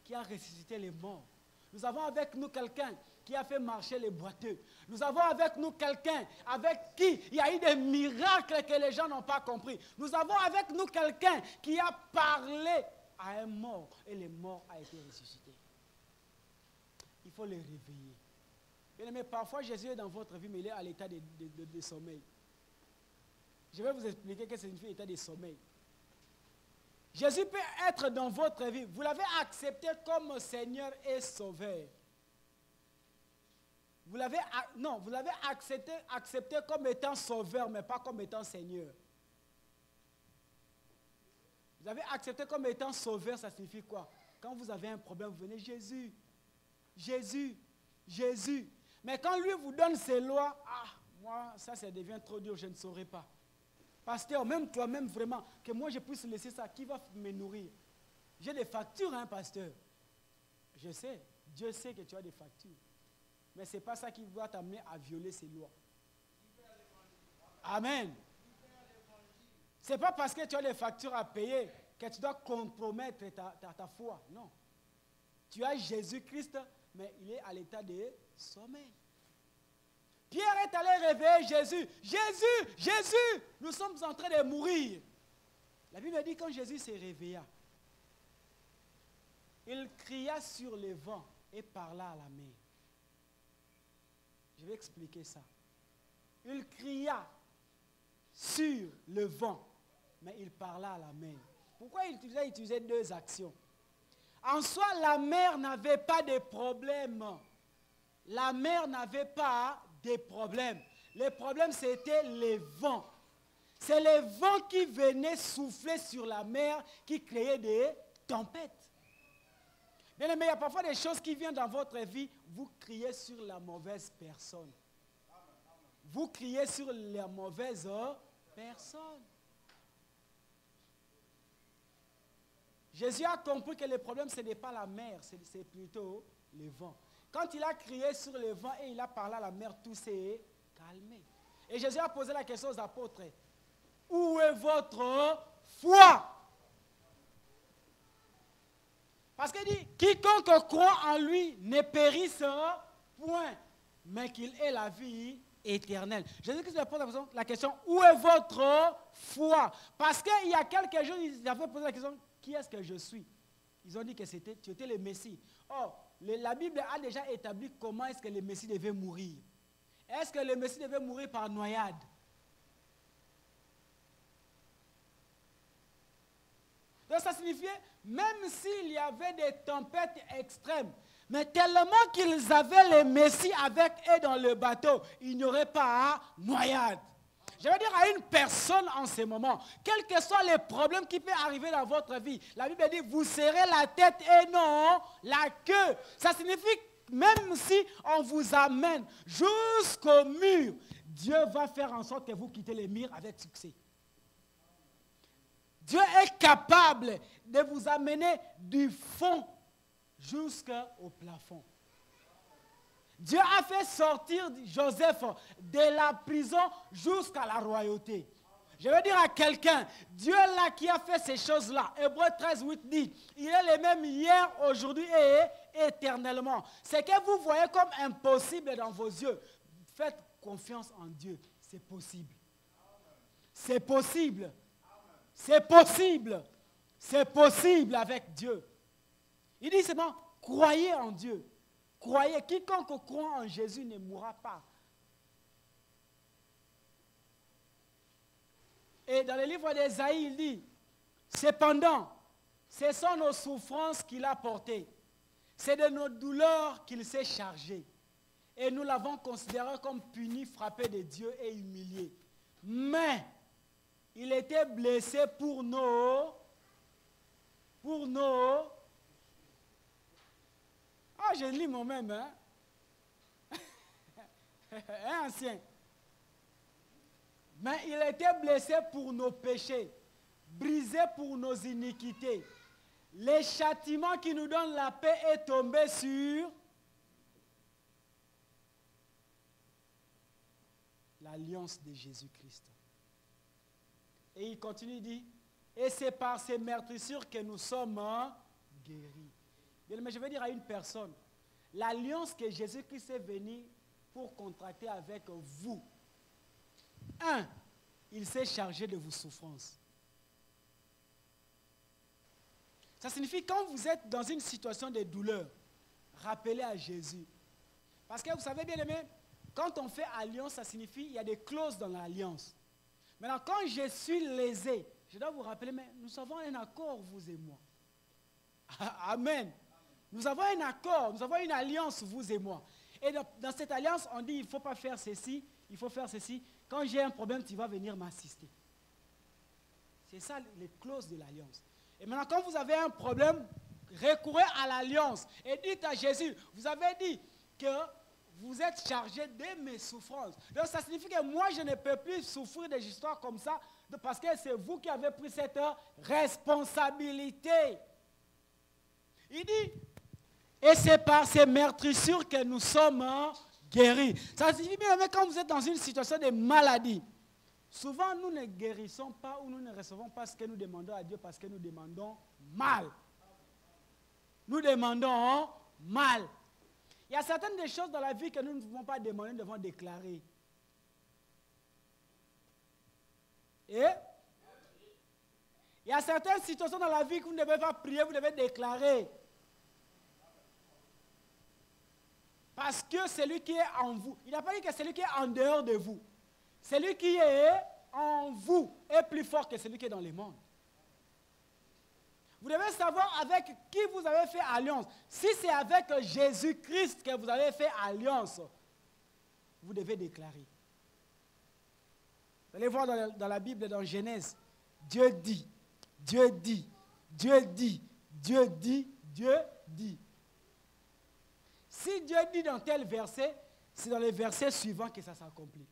qui a ressuscité les morts. Nous avons avec nous quelqu'un qui a fait marcher les boiteux. Nous avons avec nous quelqu'un avec qui il y a eu des miracles que les gens n'ont pas compris. Nous avons avec nous quelqu'un qui a parlé à un mort et le mort a été ressuscité. Il faut le réveiller. Bien aimé, parfois Jésus est dans votre vie, mais il est à l'état de sommeil. Je vais vous expliquer ce que signifie l'état de sommeil. Jésus peut être dans votre vie. Vous l'avez accepté comme Seigneur et Sauveur. Vous l'avez accepté comme étant Sauveur, mais pas comme étant Seigneur. Vous avez accepté comme étant Sauveur, ça signifie quoi? Quand vous avez un problème, vous venez Jésus, Jésus, Jésus. Mais quand lui vous donne ses lois, moi, ça devient trop dur, je ne saurais pas. Pasteur, même toi-même vraiment, que moi je puisse laisser ça, qui va me nourrir? J'ai des factures, hein, pasteur. Je sais, Dieu sait que tu as des factures. Mais ce n'est pas ça qui va t'amener à violer ses lois. Amen. Ce n'est pas parce que tu as des factures à payer que tu dois compromettre ta foi. Non. Tu as Jésus-Christ, mais il est à l'état de sommeil. Pierre est allé réveiller Jésus. Jésus, Jésus, nous sommes en train de mourir. La Bible dit quand Jésus s'est réveillé, Il cria sur le vent et parla à la mer. Je vais expliquer ça. Il cria sur le vent, mais il parla à la mer. Pourquoi il utilisait deux actions? En soi, la mer n'avait pas de problème. La mer n'avait pas de problème. Le problème, c'était les vents. C'est les vents qui venaient souffler sur la mer qui créaient des tempêtes. Bien aimé, il y a parfois des choses qui viennent dans votre vie, vous criez sur la mauvaise personne. Vous criez sur la mauvaise personne. Jésus a compris que le problème, ce n'est pas la mer, c'est plutôt le vent. Quand il a crié sur le vent et il a parlé à la mer, tout s'est calmé. Et Jésus a posé la question aux apôtres. Où est votre foi? Parce qu'il dit, quiconque croit en lui ne périsse point, mais qu'il ait la vie éternelle. Jésus-Christ leur pose la question, où est votre foi? Parce qu'il y a quelques jours, ils avaient posé la question, qui est-ce que je suis? Ils ont dit que tu étais le Messie. Or, la Bible a déjà établi comment est-ce que le Messie devait mourir. Est-ce que le Messie devait mourir par noyade? Donc ça signifiait, même s'il y avait des tempêtes extrêmes, mais tellement qu'ils avaient le Messie avec eux dans le bateau, il n'y aurait pas noyade. Je veux dire à une personne en ce moment, quels que soient les problèmes qui peuvent arriver dans votre vie, la Bible dit, vous serrez la tête et non la queue. Ça signifie, même si on vous amène jusqu'au mur, Dieu va faire en sorte que vous quittez les murs avec succès. Dieu est capable de vous amener du fond jusqu'au plafond. Dieu a fait sortir Joseph de la prison jusqu'à la royauté. Je veux dire à quelqu'un, Dieu là qui a fait ces choses-là, Hébreux 13:8 dit, il est le même hier, aujourd'hui et éternellement. Ce que vous voyez comme impossible dans vos yeux, faites confiance en Dieu, c'est possible. C'est possible. C'est possible. C'est possible avec Dieu. Il dit seulement, croyez en Dieu. Croyez, quiconque croit en Jésus ne mourra pas. Et dans le livre d'Ésaïe, il dit, cependant, ce sont nos souffrances qu'il a portées. C'est de nos douleurs qu'il s'est chargé. Et nous l'avons considéré comme puni, frappé de Dieu et humilié. Mais, il était blessé pour nos... Ah, je lis moi-même, hein. Un ancien. Mais il était blessé pour nos péchés, brisé pour nos iniquités. Le châtiment qui nous donne la paix est tombé sur l'alliance de Jésus-Christ. Et il continue, il dit, et c'est par ces meurtrissures que nous sommes guéris. Mais je veux dire à une personne, l'alliance que Jésus-Christ est venu pour contracter avec vous, il s'est chargé de vos souffrances. Ça signifie quand vous êtes dans une situation de douleur, rappelez à Jésus. Parce que vous savez bien aimé, quand on fait alliance, ça signifie qu'il y a des clauses dans l'alliance. Maintenant, quand je suis lésé, je dois vous rappeler, mais nous avons un accord, vous et moi. Amen. Nous avons un accord, nous avons une alliance, vous et moi. Et dans cette alliance, on dit, il ne faut pas faire ceci, il faut faire ceci. Quand j'ai un problème, tu vas venir m'assister. C'est ça les clauses de l'alliance. Et maintenant, quand vous avez un problème, recourez à l'alliance et dites à Jésus, vous avez dit que vous êtes chargé de mes souffrances. Donc ça signifie que moi, je ne peux plus souffrir des histoires comme ça parce que c'est vous qui avez pris cette responsabilité. Il dit, et c'est par ces meurtrissures que nous sommes guéris. Ça signifie bien que quand vous êtes dans une situation de maladie, souvent nous ne guérissons pas ou nous ne recevons pas ce que nous demandons à Dieu parce que nous demandons mal. Nous demandons mal. Il y a certaines des choses dans la vie que nous ne pouvons pas demander, nous devons déclarer. Et il y a certaines situations dans la vie que vous ne devez pas prier, vous devez déclarer. Parce que celui qui est en vous, il n'a pas dit que celui qui est en dehors de vous, celui qui est en vous est plus fort que celui qui est dans le monde. Vous devez savoir avec qui vous avez fait alliance. Si c'est avec Jésus-Christ que vous avez fait alliance, vous devez déclarer. Vous allez voir dans la Bible, dans Genèse, Dieu dit, Dieu dit, Dieu dit, Dieu dit, Dieu dit. Si Dieu dit dans tel verset, c'est dans les versets suivants que ça s'accomplit.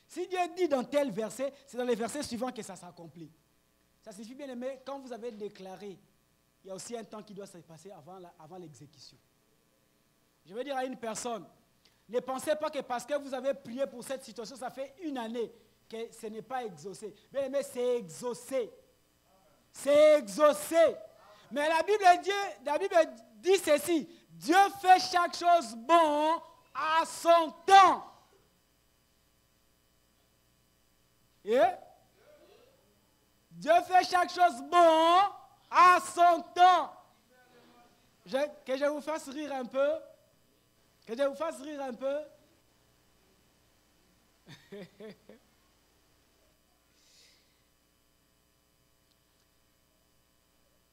Si Dieu dit dans tel verset, c'est dans les versets suivants que ça s'accomplit. Ça signifie bien aimé, quand vous avez déclaré, il y a aussi un temps qui doit se passer avant l'exécution. Je veux dire à une personne, ne pensez pas que parce que vous avez prié pour cette situation, ça fait une année que ce n'est pas exaucé. Bien aimé, c'est exaucé. C'est exaucé. Mais la Bible dit ceci, Dieu fait chaque chose bon à son temps. Et Dieu fait chaque chose bon à son temps. Que je vous fasse rire un peu. Que je vous fasse rire un peu.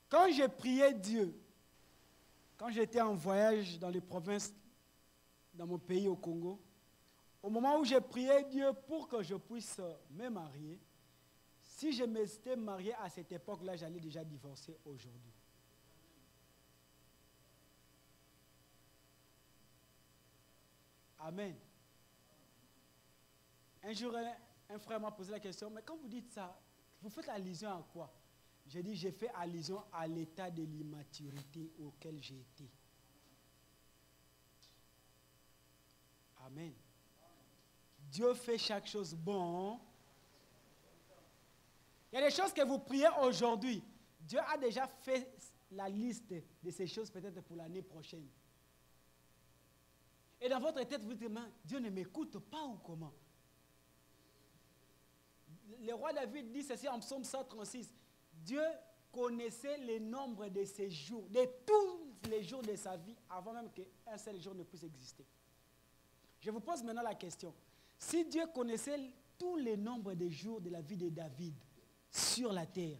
Quand j'ai prié Dieu, quand j'étais en voyage dans les provinces, dans mon pays au Congo, au moment où j'ai prié Dieu pour que je puisse me marier, si je m'étais marié à cette époque-là, j'allais déjà divorcer aujourd'hui. Amen. Un jour, un frère m'a posé la question, mais quand vous dites ça, vous faites allusion à quoi? J'ai dit, j'ai fait allusion à l'état de l'immaturité auquel j'ai été. Amen. Dieu fait chaque chose bon. Il y a des choses que vous priez aujourd'hui. Dieu a déjà fait la liste de ces choses peut-être pour l'année prochaine. Et dans votre tête, vous dites, Dieu ne m'écoute pas ou comment? Le roi David dit ceci en psaume 136. Dieu connaissait le nombre de ses jours, de tous les jours de sa vie, avant même qu'un seul jour ne puisse exister. Je vous pose maintenant la question. Si Dieu connaissait tous les nombres de jours de la vie de David sur la terre,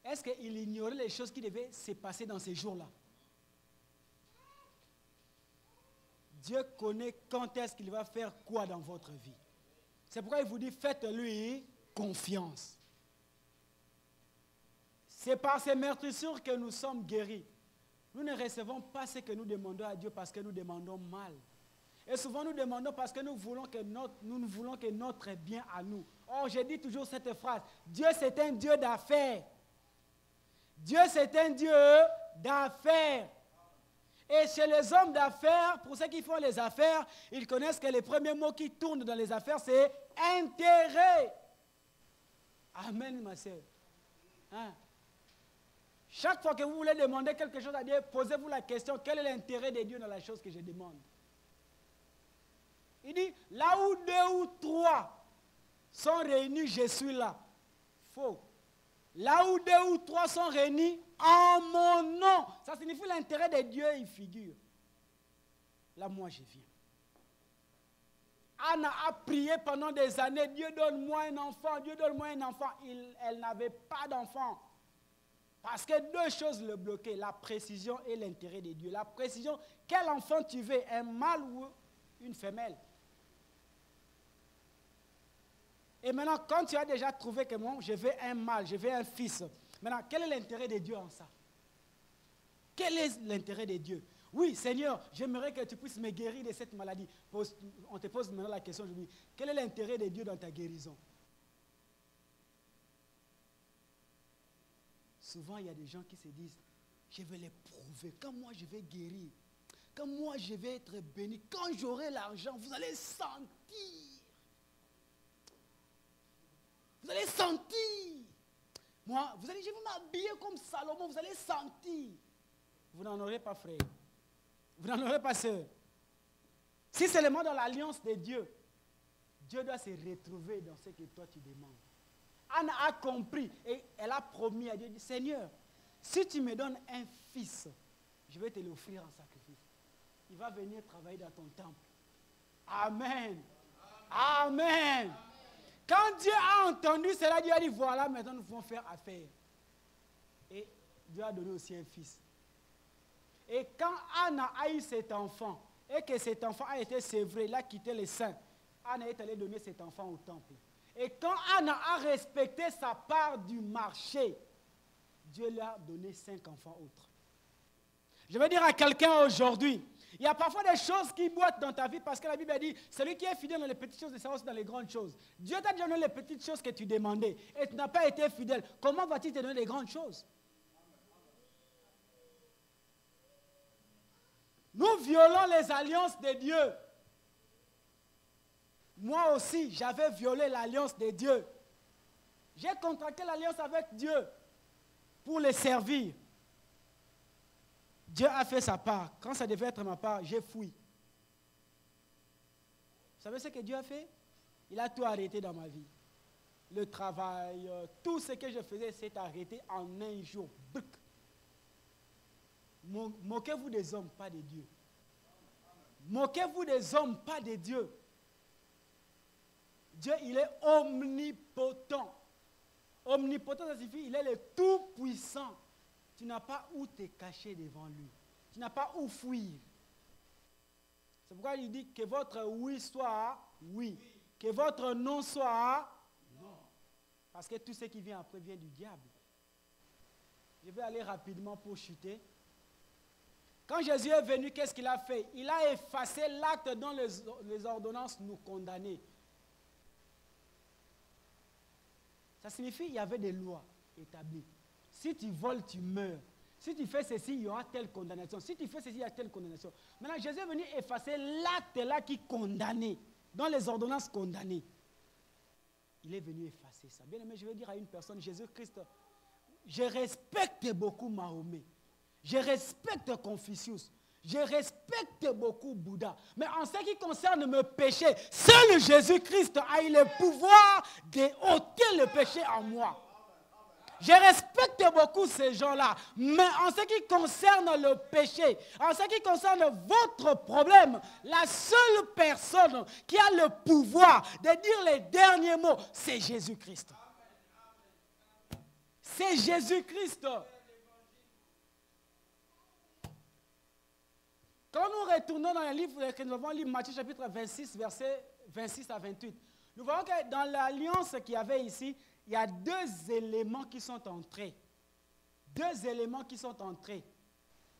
est-ce qu'il ignorait les choses qui devaient se passer dans ces jours-là? Dieu connaît quand est-ce qu'il va faire quoi dans votre vie. C'est pourquoi il vous dit, faites-lui confiance. C'est par ces meurtrissures que nous sommes guéris. Nous ne recevons pas ce que nous demandons à Dieu parce que nous demandons mal. Et souvent nous demandons parce que nous ne voulons que notre bien à nous. Or, je dis toujours cette phrase, Dieu c'est un Dieu d'affaires. Dieu c'est un Dieu d'affaires. Et chez les hommes d'affaires, pour ceux qui font les affaires, ils connaissent que les premiers mots qui tournent dans les affaires, c'est intérêt. Amen, ma sœur. Hein? Chaque fois que vous voulez demander quelque chose à Dieu, posez-vous la question, quel est l'intérêt de Dieu dans la chose que je demande? Il dit, là où 2 ou 3 sont réunis, je suis là. Faux. Là où 2 ou 3 sont réunis en mon nom, ça signifie l'intérêt de Dieu, il figure. Là, moi, je viens. Anna a prié pendant des années, Dieu donne-moi un enfant, Dieu donne-moi un enfant. Elle n'avait pas d'enfant. Parce que 2 choses le bloquaient, la précision et l'intérêt de Dieu. La précision, quel enfant tu veux, un mâle ou une femelle? Et maintenant, quand tu as déjà trouvé que moi, je veux un mâle, je veux un fils, maintenant, quel est l'intérêt de Dieu en ça? Quel est l'intérêt de Dieu? Oui, Seigneur, j'aimerais que tu puisses me guérir de cette maladie. On te pose maintenant la question, je dis, quel est l'intérêt de Dieu dans ta guérison? Souvent, il y a des gens qui se disent, je vais les prouver, quand moi je vais guérir, quand moi je vais être béni, quand j'aurai l'argent, vous allez sentir. Vous allez sentir. Moi, vous allez, je vais m'habiller comme Salomon, vous allez sentir. Vous n'en aurez pas, frère. Vous n'en aurez pas, sœur. Si c'est seulement dans l'alliance de Dieu, Dieu doit se retrouver dans ce que toi tu demandes. Anne a compris et elle a promis à Dieu, Seigneur, si tu me donnes un fils, je vais te l'offrir en sacrifice. il va venir travailler dans ton temple. Amen. Amen. Quand Dieu a entendu cela, Dieu a dit, voilà, maintenant nous pouvons faire affaire. Et Dieu a donné aussi un fils. Et quand Anna a eu cet enfant, et que cet enfant a été sévré, il a quitté les saints, Anna est allée donner cet enfant au temple. Et quand Anna a respecté sa part du marché, Dieu lui a donné 5 enfants autres. Je veux dire à quelqu'un aujourd'hui, il y a parfois des choses qui boitent dans ta vie parce que la Bible dit, celui qui est fidèle dans les petites choses, il sera aussi dans les grandes choses. Dieu t'a déjà donné les petites choses que tu demandais et tu n'as pas été fidèle. Comment va-t-il te donner les grandes choses? Nous violons les alliances de Dieu. Moi aussi, j'avais violé l'alliance de Dieu. J'ai contracté l'alliance avec Dieu pour les servir. Dieu a fait sa part. Quand ça devait être ma part, j'ai fui. Vous savez ce que Dieu a fait? Il a tout arrêté dans ma vie. Le travail, tout ce que je faisais s'est arrêté en un jour. Moquez-vous des hommes, pas de Dieu. Moquez-vous des hommes, pas de Dieu. Dieu, il est omnipotent. Omnipotent, ça signifie qu'il est le tout-puissant. Tu n'as pas où te cacher devant lui. Tu n'as pas où fuir. C'est pourquoi il dit que votre oui soit oui. Que votre non soit non. Parce que tout ce qui vient après vient du diable. Je vais aller rapidement pour chuter. Quand Jésus est venu, qu'est-ce qu'il a fait? Il a effacé l'acte dont les ordonnances nous condamnaient. Ça signifie qu'il y avait des lois établies. Si tu voles, tu meurs. Si tu fais ceci, il y aura telle condamnation. Si tu fais ceci, il y a telle condamnation. Maintenant, Jésus est venu effacer l'acte-là qui condamnait, dans les ordonnances condamnées. Il est venu effacer ça. Bien aimé, je vais dire à une personne, Jésus-Christ, je respecte beaucoup Mahomet. Je respecte Confucius. Je respecte beaucoup Bouddha. Mais en ce qui concerne mes péchés, seul Jésus-Christ a eu le pouvoir d'ôter le péché en moi. Je respecte beaucoup ces gens-là, mais en ce qui concerne le péché, en ce qui concerne votre problème, la seule personne qui a le pouvoir de dire les derniers mots, c'est Jésus-Christ. C'est Jésus-Christ. Quand nous retournons dans le livre que nous avons lu, Matthieu chapitre 26, versets 26 à 28, nous voyons que dans l'alliance qu'il y avait ici, il y a 2 éléments qui sont entrés. 2 éléments qui sont entrés.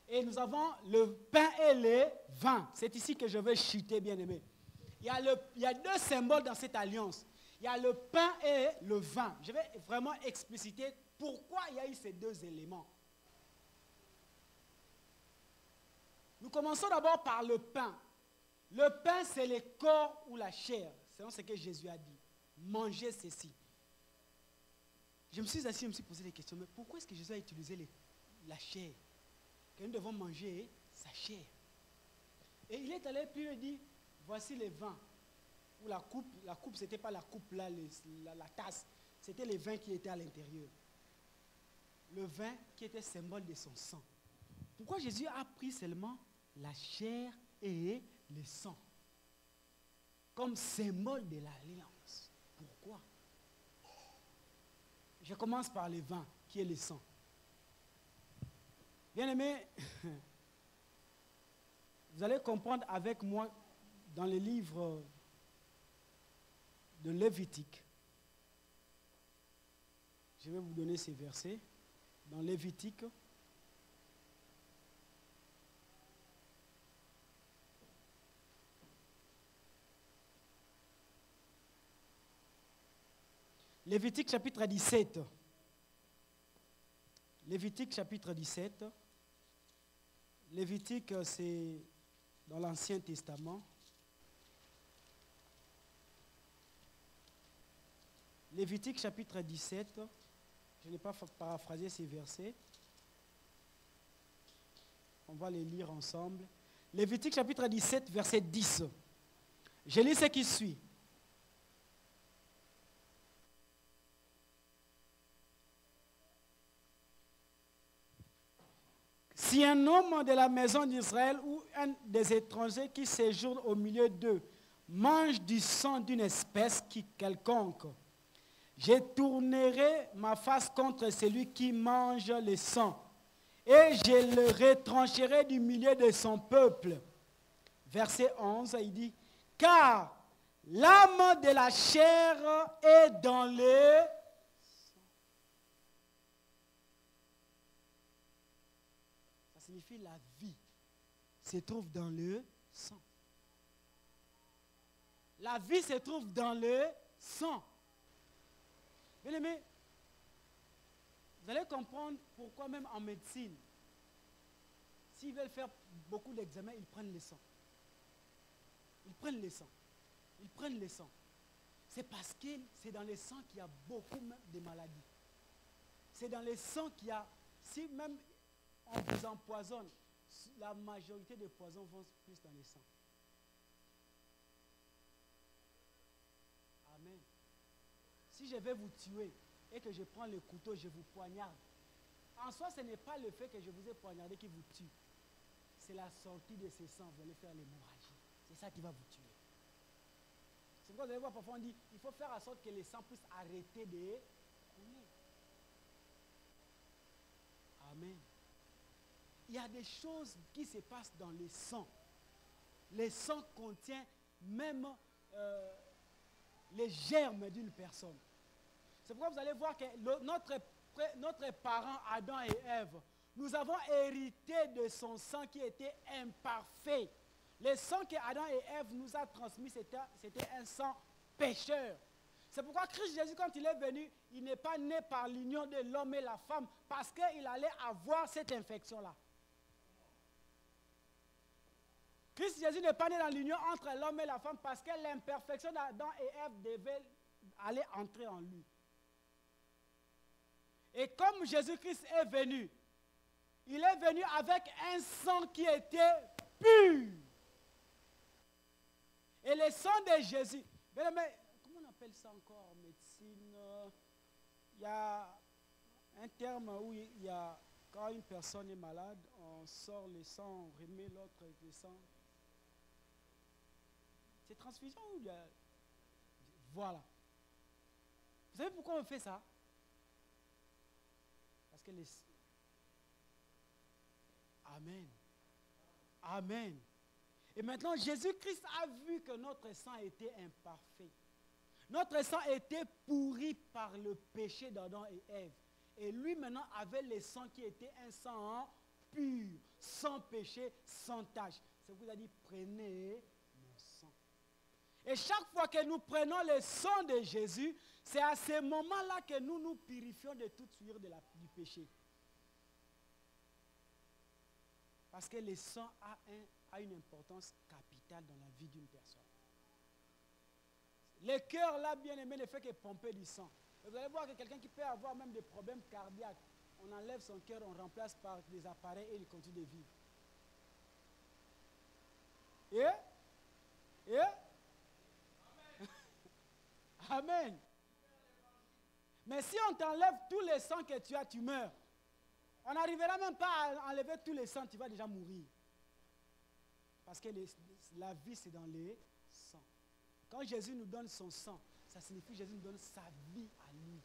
Et nous avons le pain et le vin. C'est ici que je vais chuter, bien aimé. Il y a 2 symboles dans cette alliance. Il y a le pain et le vin. Je vais vraiment expliciter pourquoi il y a eu ces 2 éléments. Nous commençons d'abord par le pain. Le pain, c'est le corps ou la chair. C'est ce que Jésus a dit. Mangez ceci. Je me suis assis, je me suis posé des questions. Mais pourquoi est-ce que Jésus a utilisé la chair? Que nous devons manger sa chair. Et il est allé plus et dit, voici les vins. Ou la coupe, ce n'était pas la coupe là, la tasse. C'était les vins qui étaient à l'intérieur. Le vin qui était symbole de son sang. Pourquoi Jésus a pris seulement la chair et le sang comme symbole de l'alliance? Pourquoi? Je commence par le vin, qui est le sang. Bien aimé, vous allez comprendre avec moi dans le livre de Lévitique. Je vais vous donner ces versets. Dans Lévitique, Lévitique chapitre 17. Lévitique chapitre 17. Lévitique, c'est dans l'Ancien Testament. Lévitique chapitre 17. Je n'ai pas paraphrasé ces versets. On va les lire ensemble. Lévitique chapitre 17, verset 10. Je lis ce qui suit. Si Si un homme de la maison d'Israël ou un des étrangers qui séjournent au milieu d'eux mange du sang d'une espèce quelconque, je tournerai ma face contre celui qui mange le sang, et je le retrancherai du milieu de son peuple. Verset 11, il dit, car l'âme de la chair est dans le sang. Ça signifie la vie se trouve dans le sang. La vie se trouve dans le sang. Bien aimé, vous allez comprendre pourquoi même en médecine, s'ils veulent faire beaucoup d'examens, ils prennent le sang. Ils prennent le sang. Ils prennent le sang. C'est parce que c'est dans le sang qu'il y a beaucoup de maladies. C'est dans le sang qu'il y a, si même on vous empoisonne, la majorité des poisons vont plus dans le sang. Amen. Si je vais vous tuer et que je prends le couteau, je vous poignarde. En soi, ce n'est pas le fait que je vous ai poignardé qui vous tue. C'est la sortie de ce sang. Vous allez faire l'hémorragie. C'est ça qui va vous tuer. C'est pourquoi vous allez voir, parfois on dit, il faut faire en sorte que le sang puisse arrêter de couler. Amen. Il y a des choses qui se passent dans le sang. Le sang contient même les germes d'une personne. C'est pourquoi vous allez voir que notre parent Adam et Ève, nous avons hérité de son sang qui était imparfait. Le sang que Adam et Ève nous a transmis, c'était un sang pécheur. C'est pourquoi Christ Jésus, quand il est venu, il n'est pas né par l'union de l'homme et la femme, parce qu'il allait avoir cette infection-là. Christ Jésus n'est pas né dans l'union entre l'homme et la femme, parce que l'imperfection d'Adam et Ève devait aller entrer en lui. Et comme Jésus-Christ est venu, il est venu avec un sang qui était pur. Et le sang de Jésus, mais comment on appelle ça encore en médecine? Il y a un terme où il y a, quand une personne est malade, on sort le sang, on remet l'autre avec le sang. C'est transfusion ou il y a... Voilà. Vous savez pourquoi on fait ça? Parce que les... Amen. Amen. Et maintenant, Jésus-Christ a vu que notre sang était imparfait. Notre sang était pourri par le péché d'Adam et Ève. Et lui maintenant avait le sang qui était un sang pur, sans péché, sans tache. C'est pourquoi il a dit, prenez mon sang. Et chaque fois que nous prenons le sang de Jésus, c'est à ce moment-là que nous nous purifions de toute souillure du péché. Parce que le sang a une importance capitale dans la vie d'une personne. Le cœur, là, bien aimé, ne fait que pomper du sang. Vous allez voir que quelqu'un qui peut avoir même des problèmes cardiaques, on enlève son cœur, on remplace par des appareils et il continue de vivre. Amen. Mais si on t'enlève tous les sangs que tu as, tu meurs. On n'arrivera même pas à enlever tous les sangs, tu vas déjà mourir. Parce que la vie, c'est dans les sangs. Quand Jésus nous donne son sang, ça signifie que Jésus nous donne sa vie à lui.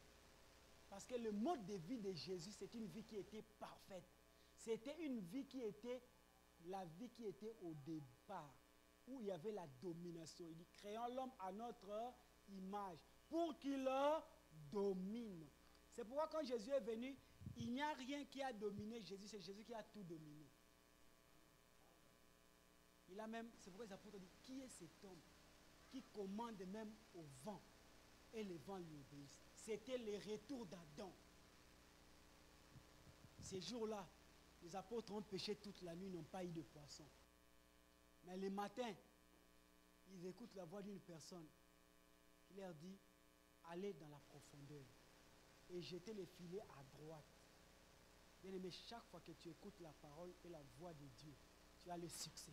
Parce que le mode de vie de Jésus, c'est une vie qui était parfaite. C'était une vie qui était la vie qui était au départ, où il y avait la domination. Il dit, créons l'homme à notre image, pour qu'il domine. C'est pourquoi quand Jésus est venu, il n'y a rien qui a dominé Jésus, c'est Jésus qui a tout dominé. Il a même, c'est pourquoi les apôtres disent, qui est cet homme qui commande même au vent et les vents lui obéissent? C'était le retour d'Adam. Ces jours-là, les apôtres ont pêché toute la nuit, n'ont pas eu de poisson. Mais le matin, ils écoutent la voix d'une personne qui leur dit, allez dans la profondeur et jetez les filets à droite. Bien aimé, chaque fois que tu écoutes la parole et la voix de Dieu, tu as le succès.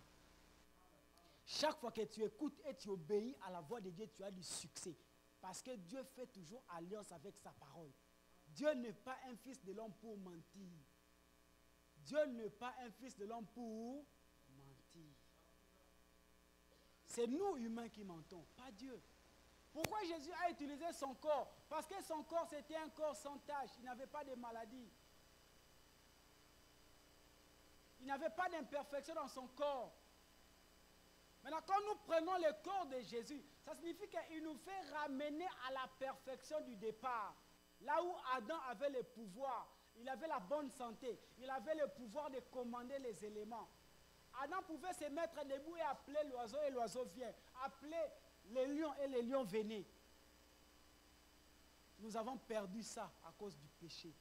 Chaque fois que tu écoutes et tu obéis à la voix de Dieu, tu as du succès. Parce que Dieu fait toujours alliance avec sa parole. Dieu n'est pas un fils de l'homme pour mentir. Dieu n'est pas un fils de l'homme pour mentir. C'est nous humains qui mentons, pas Dieu. Pourquoi Jésus a utilisé son corps? Parce que son corps, c'était un corps sans tache. Il n'avait pas de maladie. Il n'avait pas d'imperfection dans son corps. Maintenant, quand nous prenons le corps de Jésus, ça signifie qu'il nous fait ramener à la perfection du départ. Là où Adam avait le pouvoir, il avait la bonne santé, il avait le pouvoir de commander les éléments. Adam pouvait se mettre debout et appeler l'oiseau et l'oiseau vient. Appeler les lions et les lions venaient. Nous avons perdu ça à cause du péché.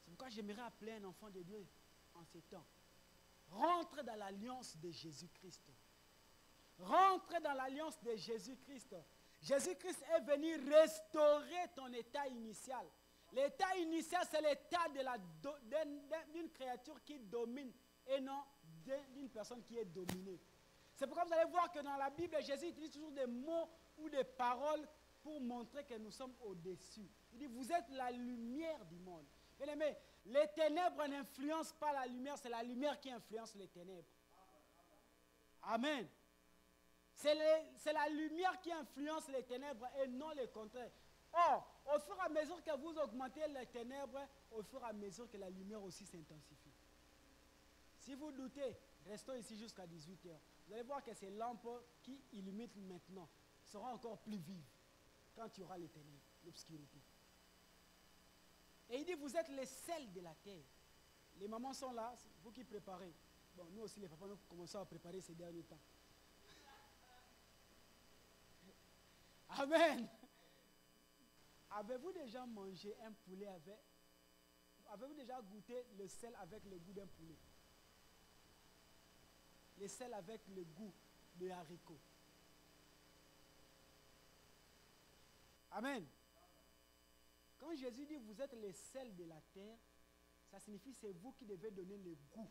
C'est pourquoi j'aimerais appeler un enfant de Dieu en ces temps. Rentre dans l'alliance de Jésus-Christ. Rentre dans l'alliance de Jésus-Christ. Jésus-Christ est venu restaurer ton état initial. L'état initial, c'est l'état d'une créature qui domine et non d'une personne qui est dominée. C'est pourquoi vous allez voir que dans la Bible, Jésus utilise toujours des mots ou des paroles pour montrer que nous sommes au-dessus. Il dit, vous êtes la lumière du monde. Bien aimé, les ténèbres n'influencent pas la lumière, c'est la lumière qui influence les ténèbres. Amen. C'est la lumière qui influence les ténèbres et non le contraire. Or, au fur et à mesure que vous augmentez les ténèbres, au fur et à mesure que la lumière aussi s'intensifie. Si vous doutez, restons ici jusqu'à 18 h. Vous allez voir que ces lampes qui illuminent maintenant seront encore plus vives quand il y aura les ténèbres, l'obscurité. Et il dit, vous êtes les sels de la terre. Les mamans sont là, vous qui préparez. Bon, nous aussi les papas, nous commençons à préparer ces derniers temps. Amen. Avez-vous déjà mangé un poulet avec... Avez-vous déjà goûté le sel avec le goût d'un poulet? Le sel avec le goût de haricots. Amen. Quand Jésus dit vous êtes les sels de la terre, ça signifie c'est vous qui devez donner le goût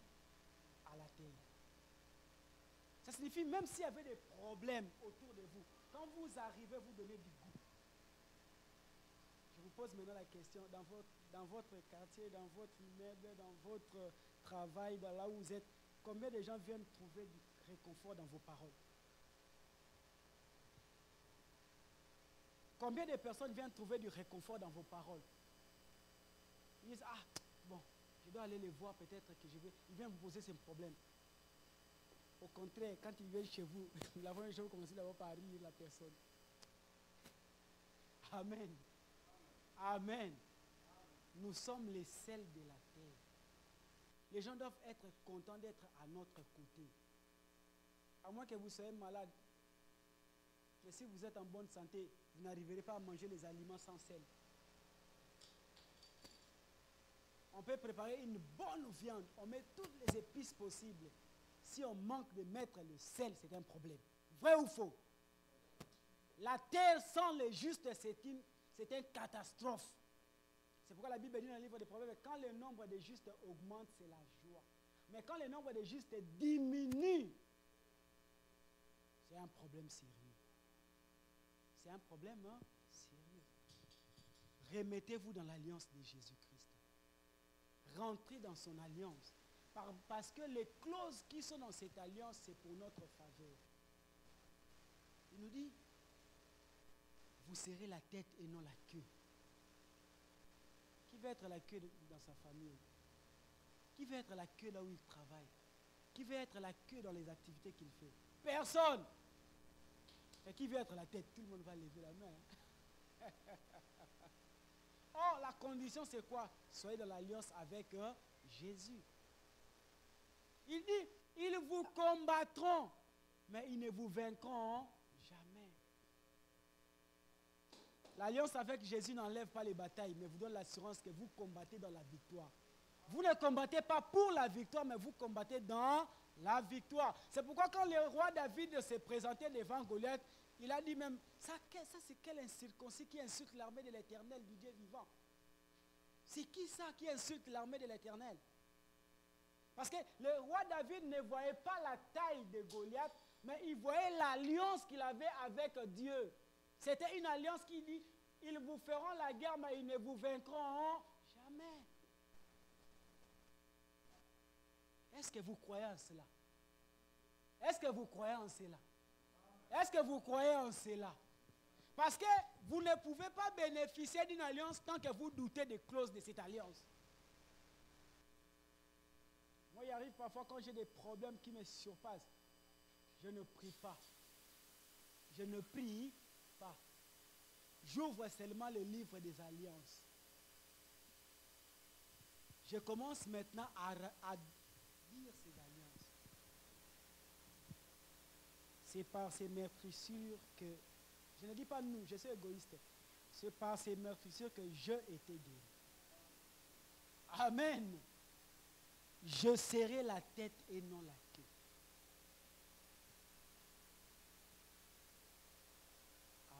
à la terre. Ça signifie même s'il y avait des problèmes autour de vous, quand vous arrivez, vous donnez du goût. Je vous pose maintenant la question, dans votre quartier, dans votre immeuble, dans votre travail, dans là où vous êtes, combien de gens viennent trouver du réconfort dans vos paroles? Combien de personnes viennent trouver du réconfort dans vos paroles? Ils disent, ah, bon, je dois aller les voir, peut-être que je vais... Ils viennent vous poser ce problème. Au contraire, quand ils viennent chez vous, la première chose, vous commencez d'abord par rire la personne. Amen. Amen. Nous sommes les sels de la terre. Les gens doivent être contents d'être à notre côté. À moins que vous soyez malade. Mais si vous êtes en bonne santé, vous n'arriverez pas à manger les aliments sans sel. On peut préparer une bonne viande, on met toutes les épices possibles. Si on manque de mettre le sel, c'est un problème. Vrai ou faux? La terre sans le juste, c'est une catastrophe. C'est pourquoi la Bible dit dans le livre des Proverbes, quand le nombre de justes augmente, c'est la joie. Mais quand le nombre de justes diminue, c'est un problème sérieux. C'est un problème sérieux. Remettez-vous dans l'alliance de Jésus-Christ. Rentrez dans son alliance. Parce que les clauses qui sont dans cette alliance, c'est pour notre faveur. Il nous dit, vous serez la tête et non la queue. Qui veut être la queue dans sa famille? Qui veut être la queue là où il travaille? Qui veut être la queue dans les activités qu'il fait? Personne. Et qui veut être la tête? Tout le monde va lever la main. Or, la condition c'est quoi? Soyez dans l'alliance avec Jésus. Il dit, ils vous combattront, mais ils ne vous vaincront jamais. L'alliance avec Jésus n'enlève pas les batailles, mais vous donne l'assurance que vous combattez dans la victoire. Vous ne combattez pas pour la victoire, mais vous combattez dans la victoire. C'est pourquoi quand le roi David s'est présenté devant Goliath, il a dit même, ça c'est quel incirconcis qui insulte l'armée de l'Éternel, du Dieu vivant? C'est qui ça qui insulte l'armée de l'Éternel? Parce que le roi David ne voyait pas la taille de Goliath, mais il voyait l'alliance qu'il avait avec Dieu. C'était une alliance qui dit, ils vous feront la guerre, mais ils ne vous vaincront jamais. Est-ce que vous croyez en cela? Est-ce que vous croyez en cela? Est-ce que vous croyez en cela? Parce que vous ne pouvez pas bénéficier d'une alliance tant que vous doutez des clauses de cette alliance. Moi, il arrive parfois quand j'ai des problèmes qui me surpassent, je ne prie pas. Je ne prie pas. J'ouvre seulement le livre des alliances. Je commence maintenant à dire ces alliances. C'est par ces meurtrissures que, je ne dis pas nous, je suis égoïste, c'est par ces meurtrissures que je étais guéri. Amen. Je serai la tête et non la queue.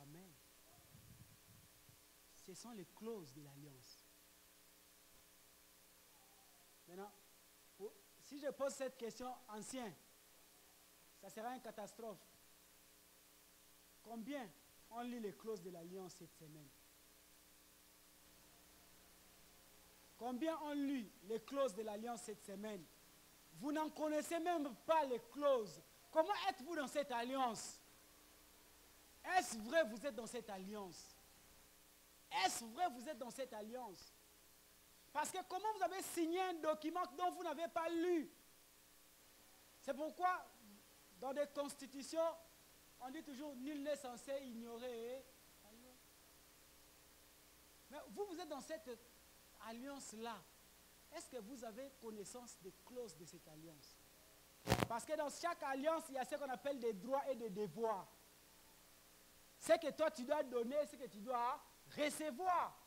Amen. Ce sont les clauses de l'alliance. Maintenant, si je pose cette question ancien, ça sera une catastrophe. Combien ont lu les clauses de l'alliance cette semaine? Combien ont lu les clauses de l'alliance cette semaine? Vous n'en connaissez même pas les clauses. Comment êtes-vous dans cette alliance? Est-ce vrai que vous êtes dans cette alliance? Est-ce vrai que vous êtes dans cette alliance? Parce que comment vous avez signé un document dont vous n'avez pas lu? C'est pourquoi, dans des constitutions, on dit toujours nul n'est censé ignorer. Mais vous, vous êtes dans cette alliance-là. Est-ce que vous avez connaissance des clauses de cette alliance? Parce que dans chaque alliance, il y a ce qu'on appelle des droits et des devoirs. C'est que toi, tu dois donner, c'est que tu dois recevoir.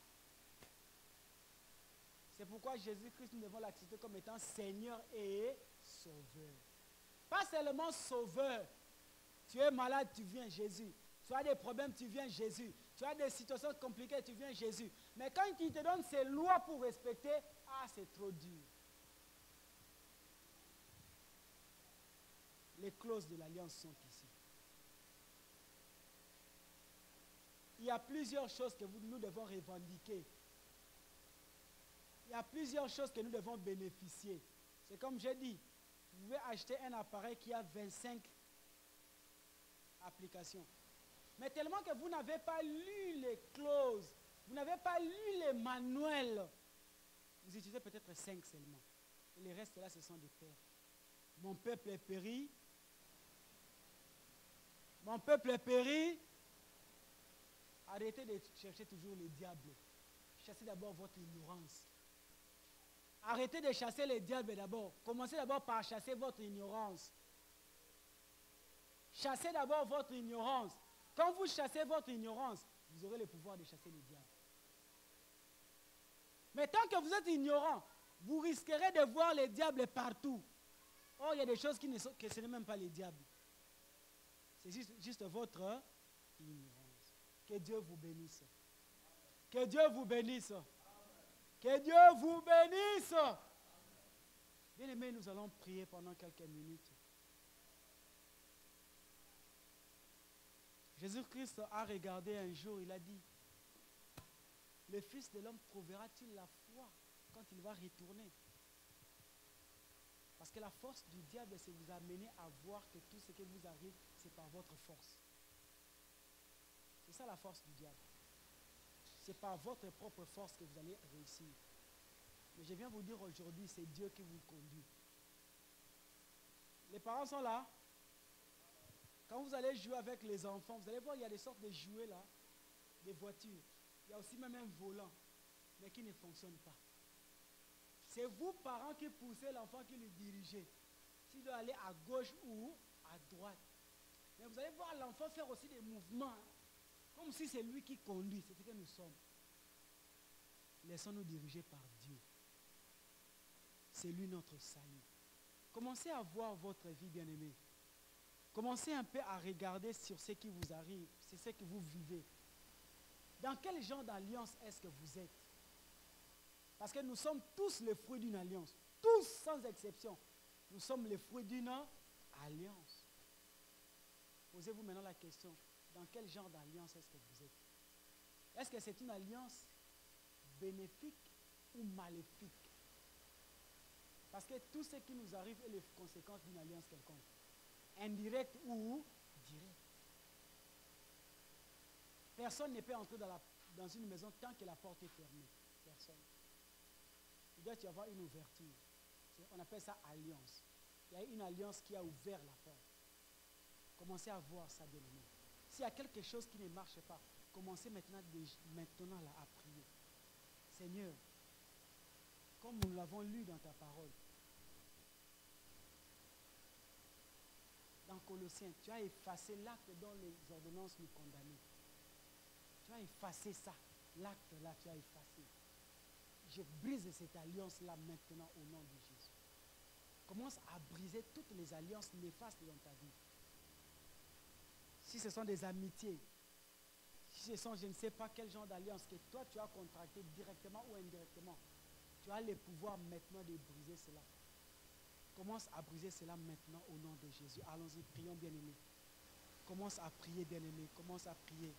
C'est pourquoi Jésus-Christ, nous devons l'accepter comme étant Seigneur et Sauveur. Pas seulement Sauveur. Tu es malade, tu viens Jésus. Tu as des problèmes, tu viens Jésus. Tu as des situations compliquées, tu viens Jésus. Mais quand il te donne ses lois pour respecter, c'est trop dur. Les clauses de l'alliance sont ici. Il y a plusieurs choses que nous devons revendiquer. Il y a plusieurs choses que nous devons bénéficier. C'est comme j'ai dit, vous pouvez acheter un appareil qui a 25 applications. Mais tellement que vous n'avez pas lu les clauses, vous n'avez pas lu les manuels, vous utilisez peut-être 5 seulement. Et les restes là, ce sont des pères. Mon peuple est péri. Mon peuple est péri. Arrêtez de chercher toujours les diables. Chassez d'abord votre ignorance. Arrêtez de chasser les diables d'abord. Commencez d'abord par chasser votre ignorance. Chassez d'abord votre ignorance. Quand vous chassez votre ignorance, vous aurez le pouvoir de chasser les diables. Mais tant que vous êtes ignorant, vous risquerez de voir les diables partout. Oh, il y a des choses que ce n'est même pas les diables. C'est juste votre ignorance. Que Dieu vous bénisse. Que Dieu vous bénisse. Que Dieu vous bénisse. Bien aimés, nous allons prier pendant quelques minutes. Jésus-Christ a regardé un jour, il a dit, le Fils de l'homme trouvera-t-il la foi quand il va retourner? Parce que la force du diable, c'est vous amener à voir que tout ce qui vous arrive, c'est par votre force. C'est ça la force du diable. C'est par votre propre force que vous allez réussir. Mais je viens vous dire aujourd'hui, c'est Dieu qui vous conduit. Les parents sont là. Quand vous allez jouer avec les enfants, vous allez voir, il y a des sortes de jouets là, des voitures. Il y a aussi même un volant, mais qui ne fonctionne pas. C'est vous, parents, qui poussez l'enfant, qui le dirigez. S'il doit aller à gauche ou à droite. Mais vous allez voir l'enfant faire aussi des mouvements, comme si c'est lui qui conduit. C'est ce que nous sommes. Laissons-nous diriger par Dieu. C'est lui notre salut. Commencez à voir votre vie, bien-aimée. Commencez un peu à regarder sur ce qui vous arrive, c'est ce que vous vivez. Dans quel genre d'alliance est-ce que vous êtes? Parce que nous sommes tous les fruits d'une alliance. Tous, sans exception. Nous sommes les fruits d'une alliance. Posez-vous maintenant la question, dans quel genre d'alliance est-ce que vous êtes? Est-ce que c'est une alliance bénéfique ou maléfique? Parce que tout ce qui nous arrive est les conséquences d'une alliance quelconque. Indirecte ou directe. Personne ne peut entrer dans une maison tant que la porte est fermée. Personne. Il doit y avoir une ouverture. On appelle ça alliance. Il y a une alliance qui a ouvert la porte. Commencez à voir ça, bien-aimé. S'il y a quelque chose qui ne marche pas, commencez maintenant là, à prier. Seigneur, comme nous l'avons lu dans ta parole, dans Colossiens, tu as effacé l'acte dont les ordonnances nous condamnaient. Tu as effacé ça. L'acte-là, tu as effacé. Je brise cette alliance-là maintenant au nom de Jésus. Commence à briser toutes les alliances néfastes dans ta vie. Si ce sont des amitiés, si ce sont je ne sais pas quel genre d'alliance que toi tu as contracté directement ou indirectement, tu as le pouvoir maintenant de briser cela. Commence à briser cela maintenant au nom de Jésus. Allons-y, prions bien-aimés. Commence à prier bien-aimés. Commence à prier.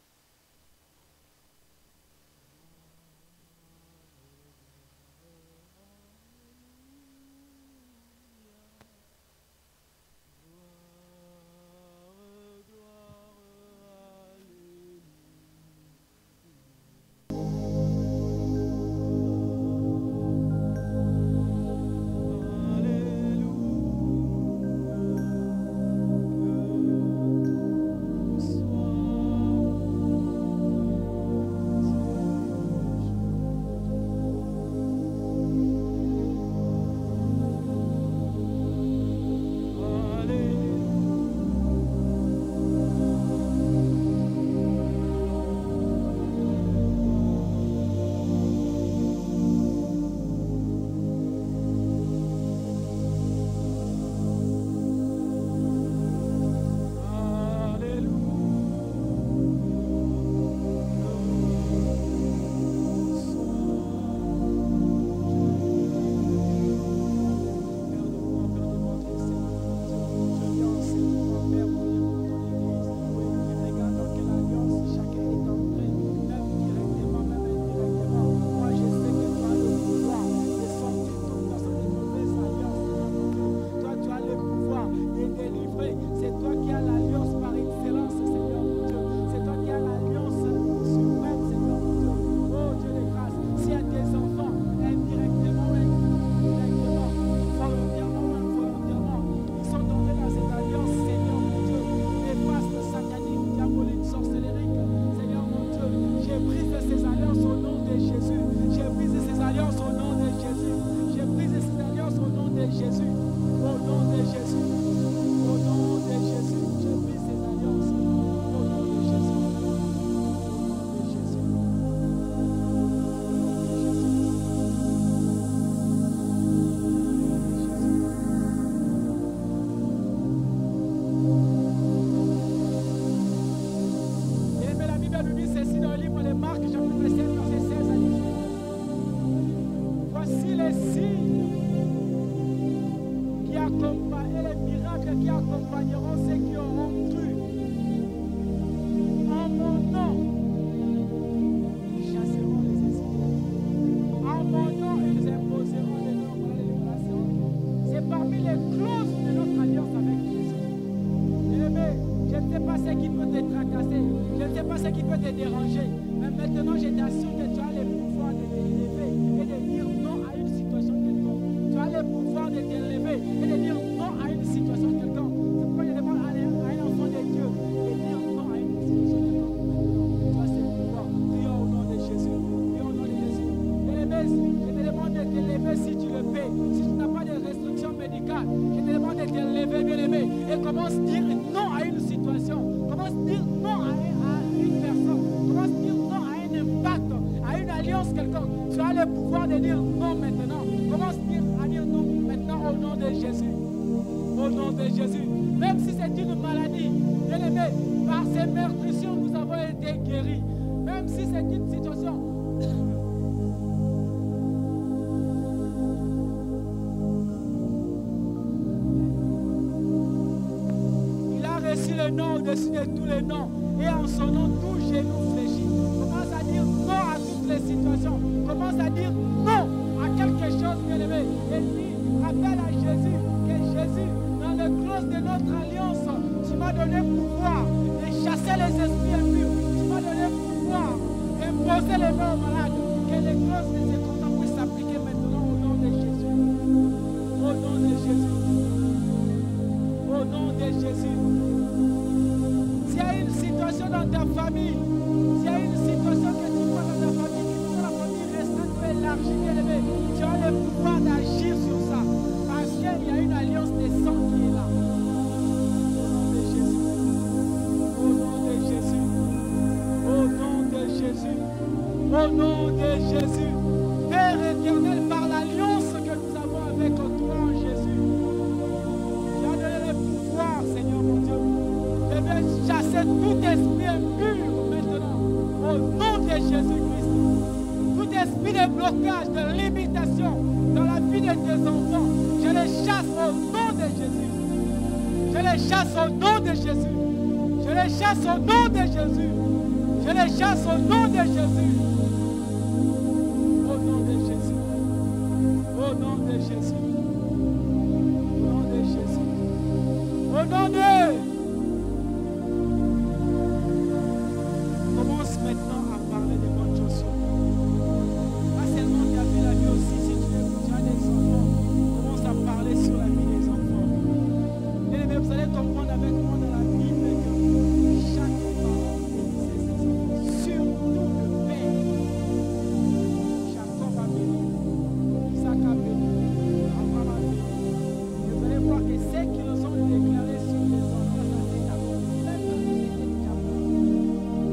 Au-dessus de tous les noms, et en son nom, tout genou fléchit. Commence à dire non à toutes les situations. Commence à dire non à quelque chose, bien-aimé. Et puis, rappelle Jésus, dans le clause de notre alliance, tu m'as donné pouvoir de chasser les esprits impurs. Tu m'as donné pouvoir d'imposer les mains aux malades. Que les clauses de ces contrats puissent s'appliquer maintenant au nom de Jésus. Au nom de Jésus. Au nom de Jésus. S'il y a une situation dans ta famille, s'il y a une situation que tu vois dans ta famille, que tu vois la famille restreinte ou élargie, bien aimé, tu as le pouvoir d'agir sur ça. Parce qu'il y a une alliance de sang qui est là. Au nom de Jésus. Au nom de Jésus. Au nom de Jésus. Au nom de Jésus. Père éternel, par l'alliance que nous avons avec toi en Jésus, tu as donné le pouvoir, Seigneur mon Dieu, de chasser tout esprit impur maintenant. Au nom de Jésus-Christ. Tout esprit de blocage, de limitation dans la vie de tes enfants, je les chasse au nom de Jésus. Je les chasse au nom de Jésus. Je les chasse au nom de Jésus. Je les chasse au nom de Jésus. Au nom de Jésus. Au nom de Jésus. Au nom de Jésus. Au nom de... Commence maintenant à parler de bonnes choses. Pas seulement tu as vu la vie aussi, si tu as des enfants, commence à parler sur la vie des enfants. Et vous allez comprendre avec moi dans la Bible que chaque parent bénissait ses enfants, surtout le père. Jacob a béni, Isaac a béni, Abraham a béni. Et vous allez voir que ceux qui nous ont déclaré sur les enfants, ça s'est accompli, même quand ils étaient déjà morts.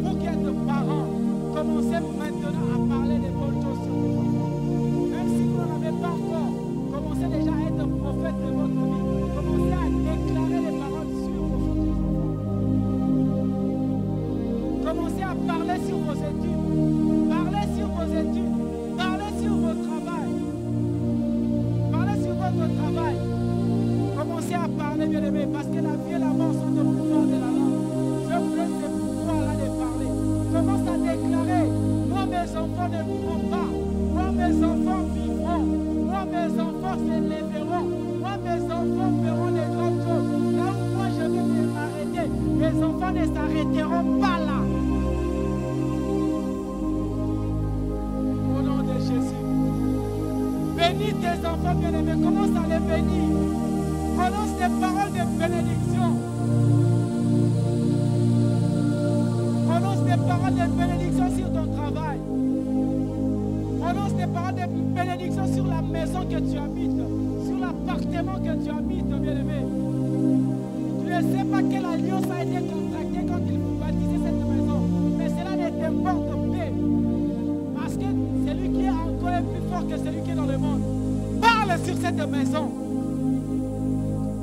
Vous qui êtes parents, commencez maintenant à parler des bonnes choses sur vos enfants. Même si vous n'en avez pas encore, commencez déjà à être prophète de votre vie. Commencez à déclarer les paroles sur vos futurs enfants. Commencez à parler sur vos études. Parlez sur vos études. Parlez sur votre travail. Parlez sur votre travail. Commencez à parler, bien aimé, parce que la vie et la mort sont au pouvoir de la langue. Je vous laisse ce pouvoir-là de parler. Commence à déclarer, moi mes enfants ne mourront pas. Moi mes enfants vivront. Moi mes enfants s'élèveront. Moi mes enfants feront des grandes choses. Là où moi je vais m'arrêter, mes enfants ne s'arrêteront pas là. Au nom de Jésus. Bénis tes enfants bien-aimés. Commence à les bénir. Prononce des paroles de bénédiction. Prononce des paroles de bénédiction sur ton travail. Prononce des paroles de bénédiction sur la maison que tu habites, sur l'appartement que tu habites, bien-aimé. Tu ne sais pas quelle alliance a été contractée quand il vous bâtissait cette maison, mais cela ne t'importe pas. Parce que celui qui est encore plus fort que celui qui est dans le monde. Parle sur cette maison.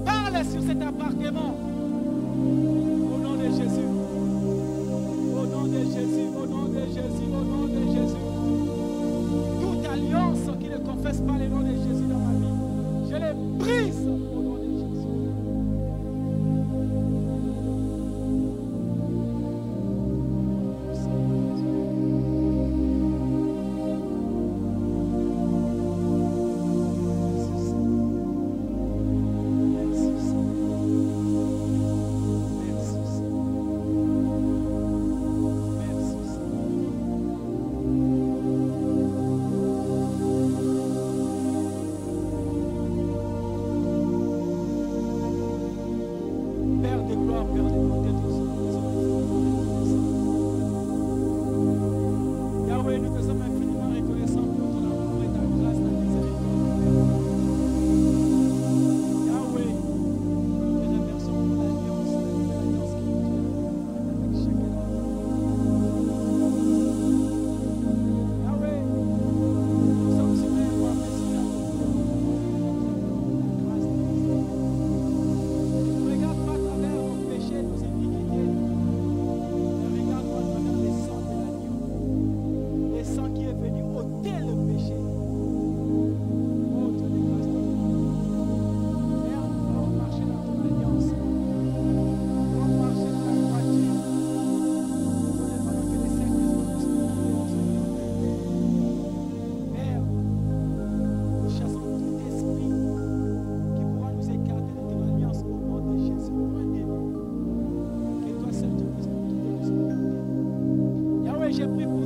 Parle sur cet appartement. Au nom de Jésus. Au nom de Jésus. Au nom de Jésus. Au nom de Jésus. Toute alliance qui ne confesse pas le nom de Jésus dans ma vie, je les brise au nom de Jésus. Merci j'ai pris pour